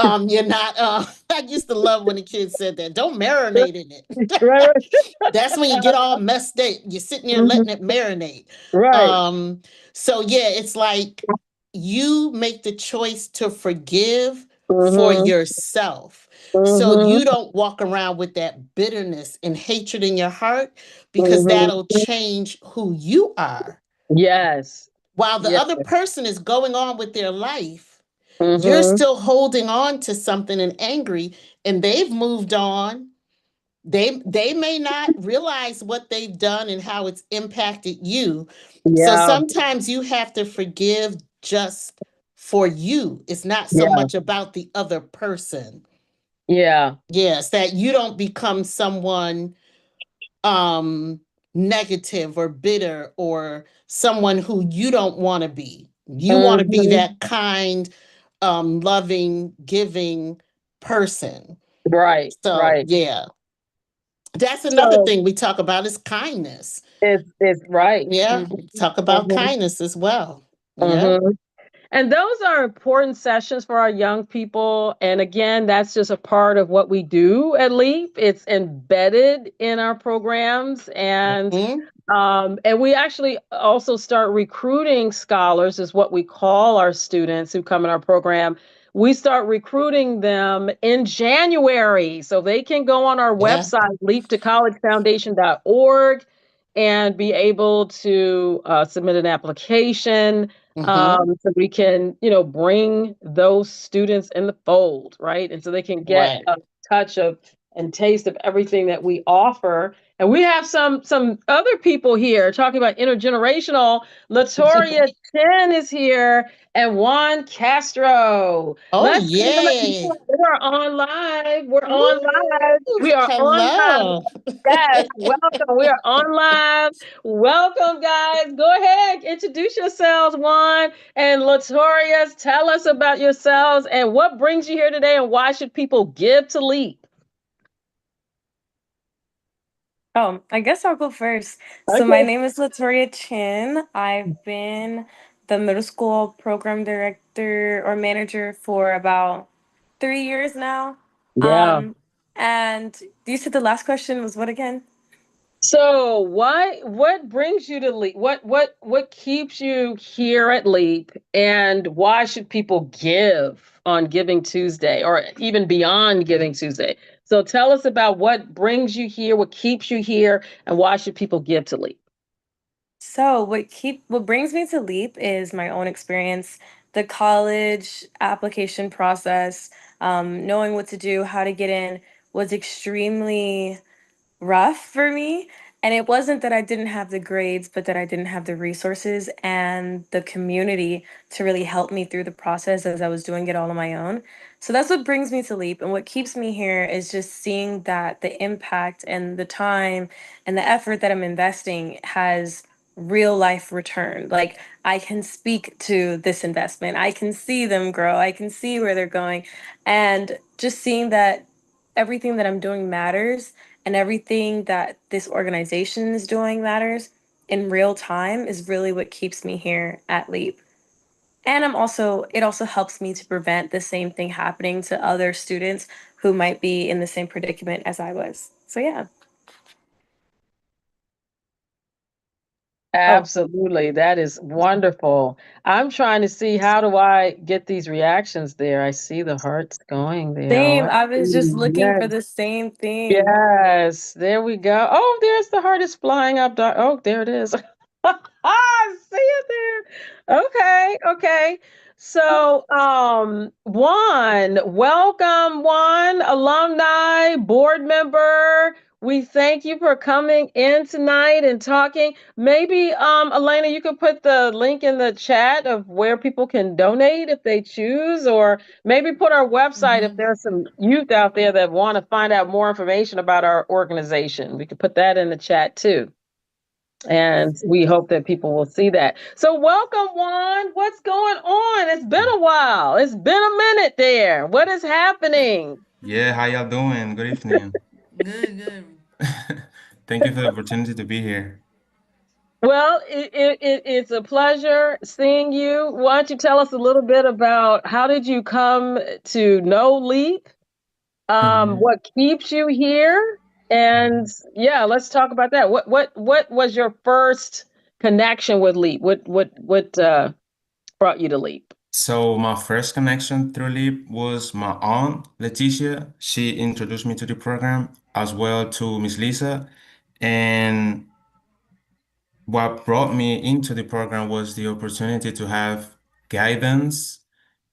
You're not I used to love when the kids said that, don't marinate in it. Right, That's when you get all messed up. You're sitting there mhm, letting it marinate. right. Um, so yeah, it's like you make the choice to forgive for Mhm, yourself. So mhm, you don't walk around with that bitterness and hatred in your heart, because mhm. that'll change who you are. Yes. While the Yeah. other person is going on with their life, you're Mhm. still holding on to something and angry, and they've moved on. They may not realize what they've done and how it's impacted you. So Yeah. sometimes you have to forgive just for you. It's not so Yeah. much about the other person. Yeah. Yes, that you don't become someone um negative or bitter, or someone who you don't want to be. You want to be Mhm. that kind, loving, giving person. Right. So Right. yeah, that's another So thing we talk about is kindness. it's right. Yeah, Mhm. talk about Mhm. kindness as well. Yeah. Mhm. And those are important sessions for our young people. And again, that's just a part of what we do at LEAP. It's embedded in our programs. Hmm. And we actually also start recruiting scholars, is what we call our students who come in our program. We start recruiting them in January. So they can go on our Yeah. website, leaptocollegefoundation.org, and be able to submit an application, Hmm. so we can, bring those students in the fold, right? And so they can get Right. a touch of and taste of everything that we offer. And we have some other people here talking about intergenerational. Latoria Chen is here and Juan Castro. Oh Let's give them a yay. we're on live. We're on live. Woo! We are on live. Hello. Yes, welcome. We are on live. Welcome, guys. Go ahead, introduce yourselves, Juan and Latoria. Tell us about yourselves and what brings you here today, and why should people give to Leap? Oh, I guess I'll go first. So my Okay. name is Latoria Chin. I've been the middle school program director or manager for about 3 years now. Yeah. Um, and you said the last question was what again? So what brings you to Leap? What keeps you here at Leap, and why should people give on Giving Tuesday or even beyond Giving Tuesday? So tell us about what brings you here, what keeps you here, and why should people give to Leap? So what brings me to Leap is my own experience, the college application process, knowing what to do, how to get in was extremely rough for me. And it wasn't that I didn't have the grades, but that I didn't have the resources and the community to really help me through the process as I was doing it all on my own. So that's what brings me to Leap. And what keeps me here is just seeing that the impact and the time and the effort that I'm investing has real life return. Like I can speak to this investment, I can see them grow, I can see where they're going. And just seeing that everything that I'm doing matters and everything that this organization is doing matters in real time is really what keeps me here at Leap. And it also helps me to prevent the same thing happening to other students who might be in the same predicament as I was. So yeah. Oh, Absolutely. That is wonderful. I'm trying to see how do I get these reactions there. I see the hearts going there. same. Let's I was just see. looking Yes. for the same thing. Yes. There we go. Oh, there's the heart is flying up. Oh, there it is. I see it there. Okay, okay. So, Juan, welcome, Juan, alumni, board member. We thank you for coming in tonight and talking. Maybe, Elena, you could put the link in the chat of where people can donate if they choose, or maybe put our website if Mm-hmm. there's some youth out there that want to find out more information about our organization. We could put that in the chat too. And we hope that people will see that. So, welcome, Juan. What's going on? It's been a while. It's been a minute there. What is happening? Yeah, how y'all doing? Good evening. Good, good. Thank you for the opportunity to be here. Well, it's a pleasure seeing you. Why don't you tell us a little bit about how did you come to know Leap? Mhm, What keeps you here? And mhm. yeah, let's talk about that. What was your first connection with Leap? What brought you to Leap? So my first connection through Leap was my aunt, Leticia. She introduced me to the program as well to Miss Lisa. And what brought me into the program was the opportunity to have guidance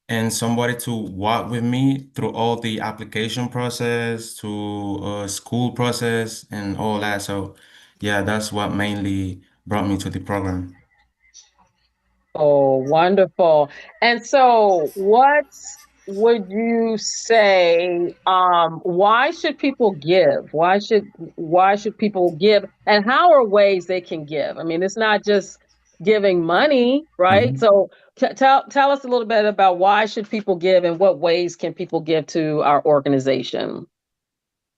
and somebody to walk with me through all the application process to school process and all that. So yeah, that's what mainly brought me to the program. Oh, wonderful. And so what would you say, why should people give? Why should people give? And how are ways they can give? I mean, it's not just giving money, right? Mhm. So tell us a little bit about why should people give and what ways can people give to our organization?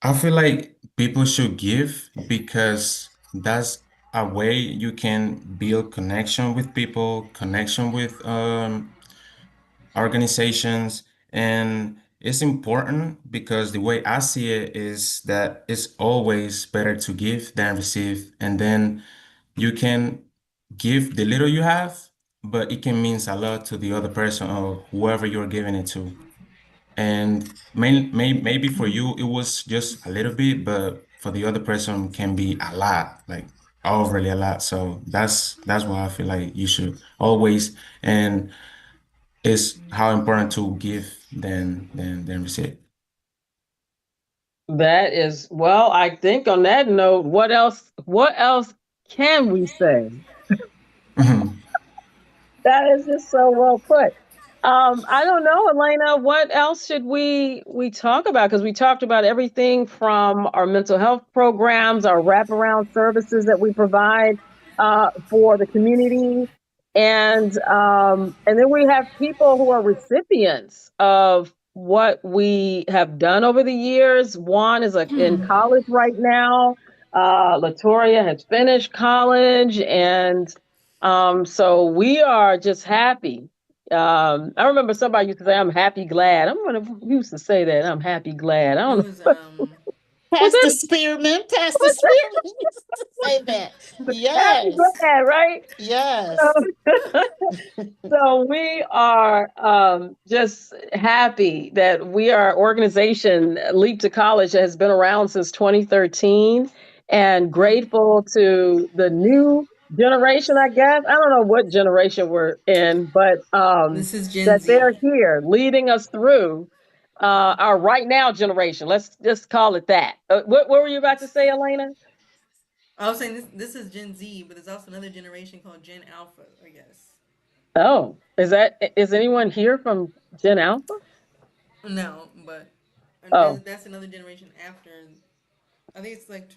I feel like people should give because that's a way you can build connection with people, connection with organizations, and it's important because the way I see it is that it's always better to give than receive, and then you can give the little you have, but it can mean a lot to the other person or whoever you're giving it to. And maybe for you it was just a little bit, but for the other person can be a lot, like overly a lot. So that's why I feel like you should always, and it's how important to give than receive. That is, well, I think on that note, what else can we say? Mhm. That is just so well put. I don't know, Elena, what else should we talk about? Because we talked about everything from our mental health programs, our wraparound services that we provide for the community, and then we have people who are recipients of what we have done over the years. Juan is in college right now. Latoria has finished college, and so we are just happy. I remember somebody used to say, "I'm happy glad." I'm gonna used to say that I'm happy glad. I It don't was know. Was Pastor that Spearman, Pastor was that Spearman used to say that. happy Yes, glad, right? yes. So, so we are just happy that we are organization Leap to College has been around since 2013, and grateful to the new generation. I guess I don't know what generation we're in, but This is Gen that Z. they're here leading us through our right now generation. Let's just call it that. What were you about to say, Elena? I was saying this is Gen Z, but there's also another generation called Gen Alpha, I guess. Oh, is anyone here from Gen Alpha? No, but Oh, that's another generation after. I think it's like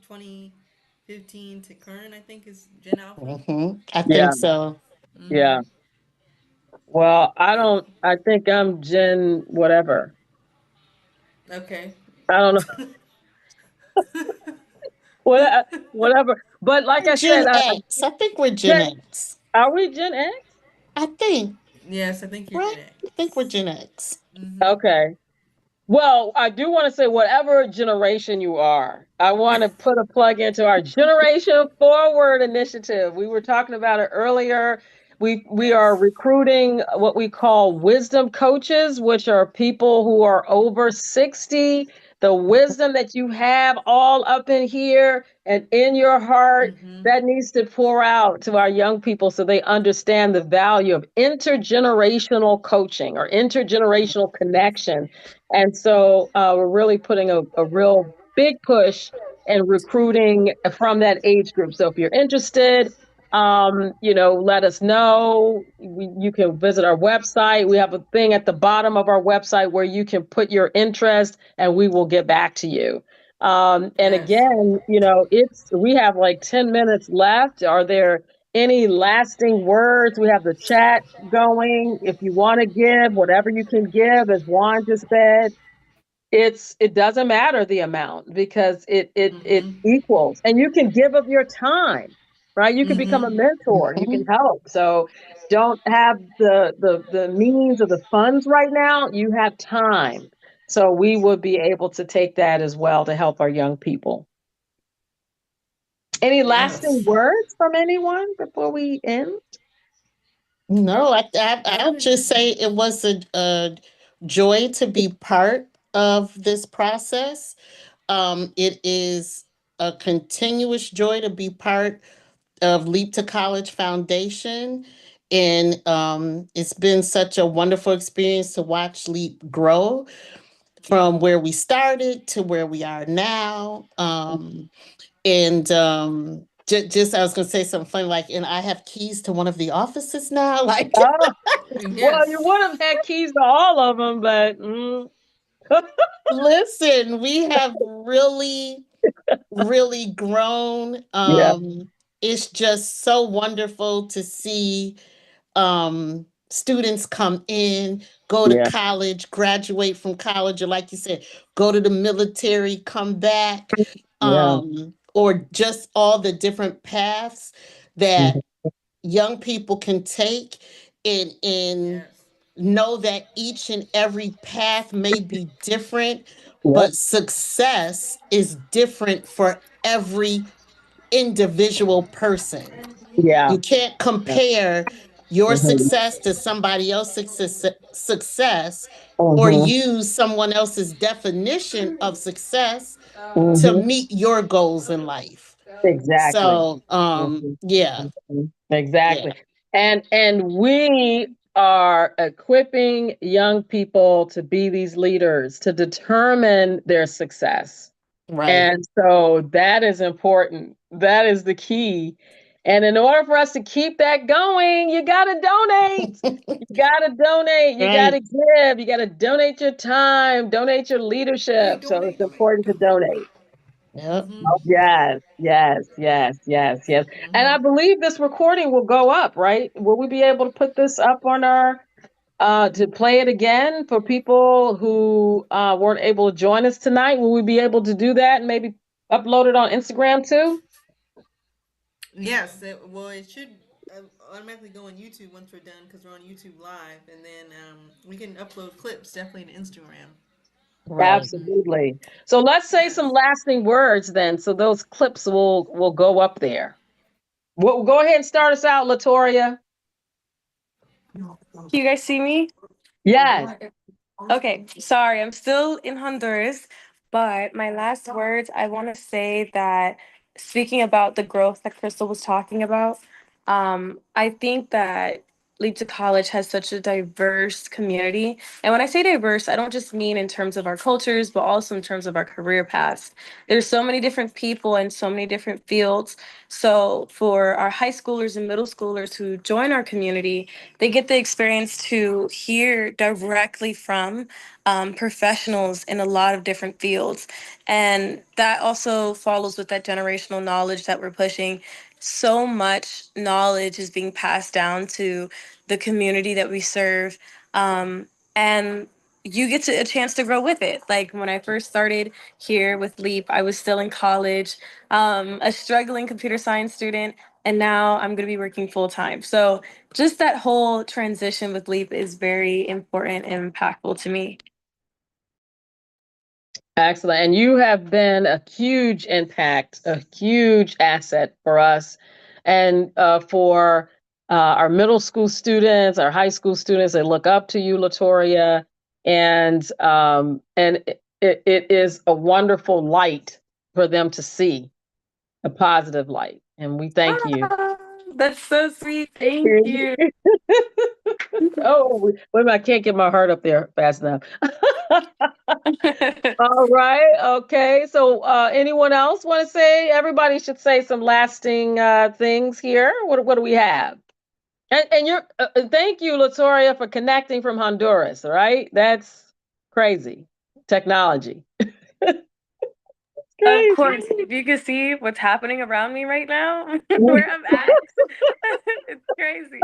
2015 to current. I think is Gen Alpha. I yeah, think so. yeah. Mm-hmm. Well, I Yeah. don't. I think I'm Gen whatever. Okay. I don't know. What, whatever. But like We're I said, Gen X. I think we're Gen Gen, X. are we Gen X? I think, Yes, I think you're right? Gen I think we're X. Gen X. Mm-hmm. Okay. Well, I do want to say, whatever generation you are, I want to put a plug into our Generation Forward initiative. We were talking about it earlier. We are Yes. recruiting what we call wisdom coaches, which are people who are over 60. The wisdom that you have all up in here and in your heart, Mm-hmm. that needs to pour out to our young people so they understand the value of intergenerational coaching or intergenerational connection. And so we're really putting a real big push in recruiting from that age group. So if you're interested, let us know. You can visit our website. We have a thing at the bottom of our website where you can put your interest and we will get back to you. And Yes. again, we have like 10 minutes left. Are there any lasting words? We have the chat going. If you want to give, whatever you can give, as Juan just said, it doesn't matter the amount because it Mm-hmm. equals, and you can give of your time, right? You can become a Mm-hmm. mentor, you can Mhm. help. So don't have the means or the funds right now, you have time. So we would be able to take that as well to help our young people. Any lasting Yes. words from anyone before we end? No, I I'll wanted. just say it was a joy to be part of this process. It is a continuous joy to be part of Leap to College Foundation. And it's been such a wonderful experience to watch Leap grow from where we started to where we are now. And just I was going to say something funny, like, and I have keys to one of the offices now. Like, Oh, well, you Yes. would have had keys to all of them, but listen, we have really, really grown. yeah, It's just so wonderful to see students come in, go to yeah, college, graduate from college, or like you said, go to the military, come back, yeah, or just all the different paths mhm, that young people can take and Yes. know that each and every path may be different, yep, but success is different for every individual person. yeah, You can't yeah. compare your Mhm, success to somebody else's success or mhm, use someone else's definition of success to mhm. meet your goals in life. Exactly. So, Mhm, yeah, mhm. yeah, Exactly. And we are equipping young people to be these leaders, to determine their success. right. And so that is important. That is the key. And in order for us to keep that going, you got to donate. You got to donate. You got Right. to give. You got to donate your time, donate your Donate, leadership. So donate, it's donate. important to donate. Yep. Mm-hmm. Yes, yes, yes, yes, yes. And I Mm-hmm. believe this recording will go up, right? Will we be able to put this up on our to play it again for people who weren't able to join us tonight? Will we be able to do that and maybe upload it on Instagram too? Yes. Well, it should automatically go on YouTube once we're done because we're on YouTube Live, and then we can upload clips definitely to Instagram. Right. Absolutely. So let's say some Yes. lasting words then, so those clips will go up there. Well, go ahead and start us out, Latoria. Can you guys see me? Yes. Okay, sorry, I'm still in Honduras, but my last words, I want to say that speaking about the growth that Crystal was talking about, I think that Leap to College has such a diverse community. And when I say diverse, I don't just mean in terms of our cultures, but also in terms of our career paths. There's so many different people and so many different fields. So for our high schoolers and middle schoolers who join our community, they get the experience to hear directly from professionals in a lot of different fields. And that also follows with that generational knowledge that we're pushing. So much knowledge is being passed down to the community that we serve. And you get a chance to grow with it. Like when I first started here with Leap, I was still in college, a struggling computer science student, and now I'm going to be working full time. So just that whole transition with Leap is very important and impactful to me. Excellent. And you have been a huge impact, a huge asset for us and for our middle school students, our high school students. They look up to you, Latoria. And it is a wonderful light for them to see, a positive light. And we thank you. Ah, that's so sweet. Thank you. Oh, wait a minute, I can't get my heart up there fast enough. All right. Okay. So, anyone else want to say? Everybody should say some lasting things here. What do we have? And you're thank you, Latoria, for connecting from Honduras. All right, that's crazy technology. Of Crazy. course, if you can see what's happening around me right now, where I'm at, it's crazy.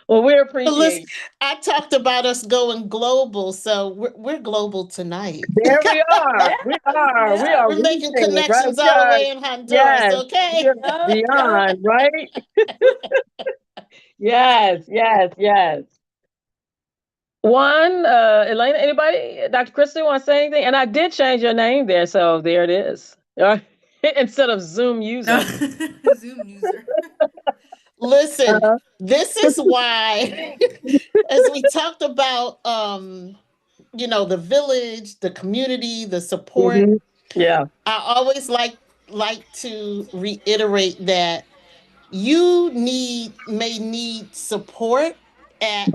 Well, we But listen, appreciate. I talked about us going global, so we're global tonight. There we are. Yes, We are. We yes, are We're making reaching it, right? connections all the way in Honduras, Yes. okay? Just yep, yep. beyond, right? Yes. Yes. Yes. One, Elena, anybody? Dr. Christie want to say anything? And I did change your name there, so there it is. Instead of Zoom user. Zoom user. Listen, Uh-huh. this is why, as we talked about, the village, the community, the support, Mhm. Yeah. I always like to reiterate that you may need support at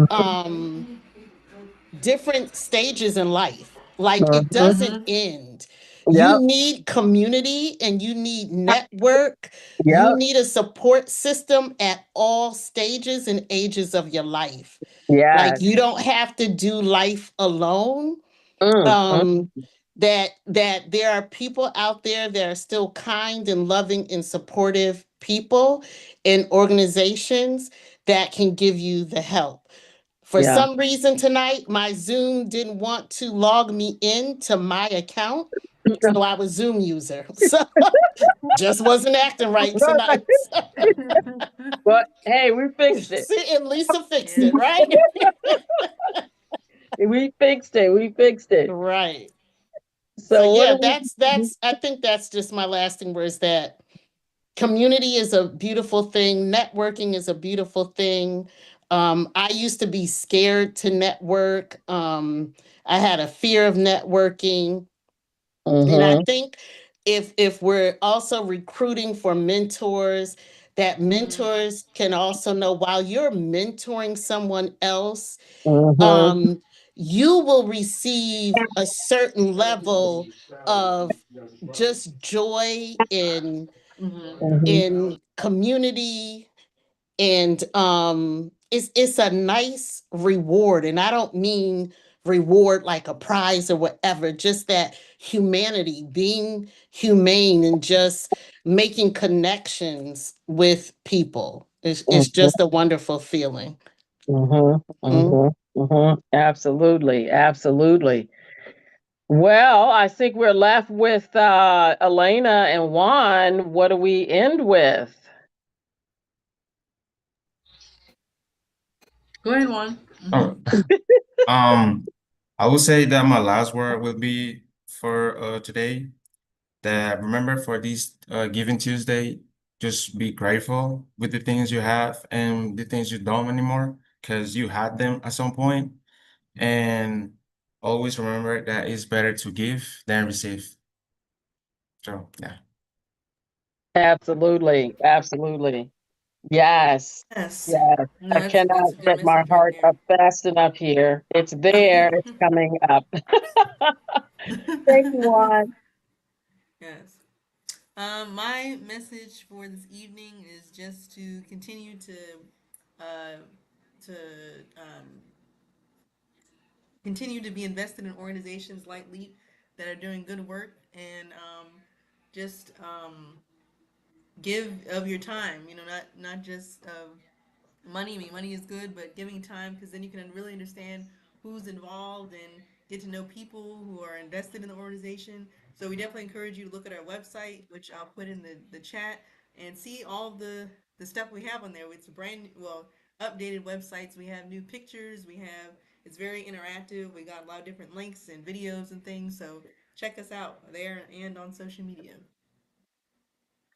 different stages in life. Like it Mhm. doesn't Mm-hmm. end. You Yep. need community and you need network. You Yep. need a support system at all stages and ages of your life. Like Yes. you don't have to do life alone. Mm. Um that there are people out there that are still kind and loving and supportive people and organizations that can give you the help. For Yeah. some reason tonight, my Zoom didn't want to log me in to my account, so I was Zoom user. So just wasn't acting right Right. tonight. But hey, we fixed it. See, and Lisa fixed Yeah. it, right? We fixed it. We fixed it. Right. So So what yeah, do we? that's I think that's just my lasting words, that community is a beautiful thing, networking is a beautiful thing. I used to be scared to network. I had a fear of networking. And I Mm-hmm. think if we're also recruiting for mentors, that Mm-hmm. mentors can also know while you're mentoring someone else, Mm-hmm. um, you will receive a certain level of just joy Mm-hmm. Mm-hmm. in community, and it's a nice reward, and I don't mean reward like a prize or whatever, just that humanity, being humane and just making connections with people is just a wonderful feeling. Mm-hmm. Mm. Mm-hmm. Mm-hmm. Absolutely. Absolutely. Well, I think we're left with Elena and Juan. What do we end with? Go ahead, Juan. Mm-hmm. Oh, um, I would say that my last word will be for today. That remember for this Giving Tuesday, just be grateful with the things you have and the things you don't anymore, because you had them at some point. And always remember that it's better to give than receive. So yeah. Absolutely. Absolutely. Yes. Yes. Yes. No, I that's cannot a good get my message right heart there. up fast enough here. It's there. It's coming up. Thank you, Juan. Yes. My message for this evening is just to continue uh, to continue to be invested in organizations like LEAP that are doing good work, and just give of your time. You know, not just of money. I mean, money is good, but giving time, because then you can really understand who's involved and get to know people who are invested in the organization. So we definitely encourage you to look at our website, which I'll put in the chat, and see all the stuff we have on there. It's brand well updated websites. We have new pictures. We have it's very interactive. We got a lot of different links and videos and things. So check us out there and on social media,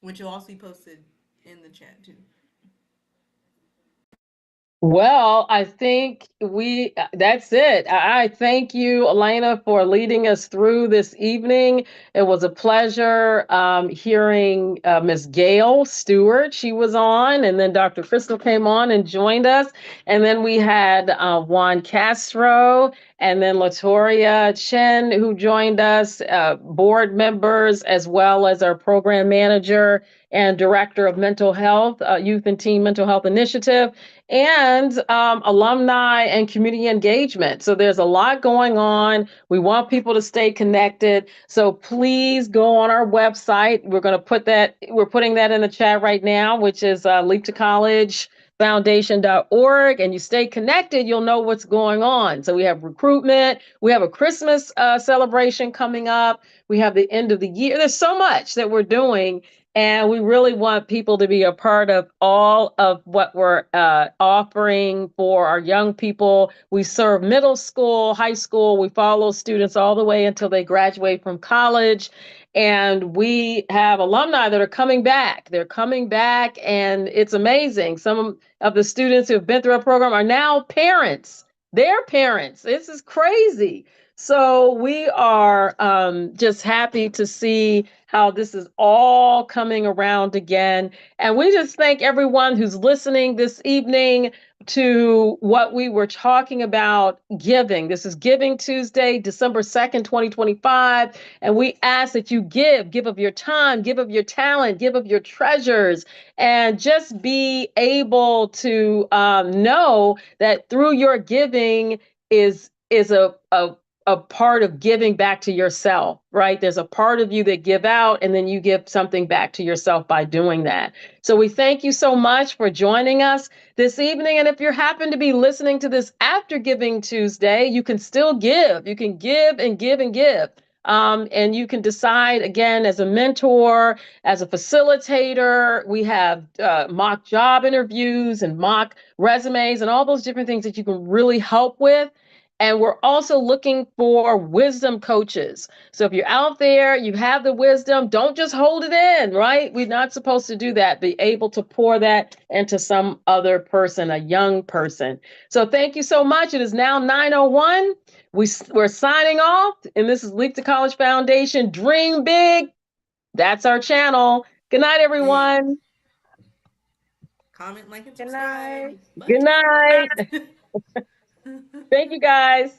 which will also be posted in the chat too. Well, I think that's it. I thank you, Elena, for leading us through this evening. It was a pleasure hearing Miss Gail Stewart. She was on, and then Dr. Crystal came on and joined us. And then we had Juan Castro and then Latoria Chen, who joined us, board members, as well as our program manager and director of mental health, Youth and Teen Mental Health Initiative, and alumni and community engagement. So there's a lot going on. We want people to stay connected. So please go on our website. We're putting that in the chat right now, which is Leap to College foundation.org, and you stay connected, you'll know what's going on. So we have recruitment, we have a Christmas celebration coming up, we have the end of the year. There's so much that we're doing, and we really want people to be a part of all of what we're offering for our young people. We serve middle school, high school. We follow students all the way until they graduate from college. And we have alumni that are coming back. They're coming back, and it's amazing. Some of the students who have been through our program are now parents. They're parents. This is crazy. So we are just happy to see how this is all coming around again. And we just thank everyone who's listening this evening to what we were talking about giving. This is Giving Tuesday, December 2nd, 2025. And we ask that you give of your time, give of your talent, give of your treasures, and just be able to know that through your giving is a part of giving back to yourself, right? There's a part of you that give out, and then you give something back to yourself by doing that. So we thank you so much for joining us this evening. And if you happen to be listening to this after Giving Tuesday, you can still give. You can give and give and give. And you can decide, again, as a mentor, as a facilitator. We have mock job interviews and mock resumes and all those different things that you can really help with. And we're also looking for wisdom coaches. So if you're out there, you have the wisdom, don't just hold it in, right? We're not supposed to do that. Be able to pour that into some other person, a young person. So thank you so much. It is now 9:01. We're signing off, and this is Leap to College Foundation. Dream big. That's our channel. Good night, Hey, everyone. comment, like, and Good subscribe. night. Good Bye. night. Thank you, guys.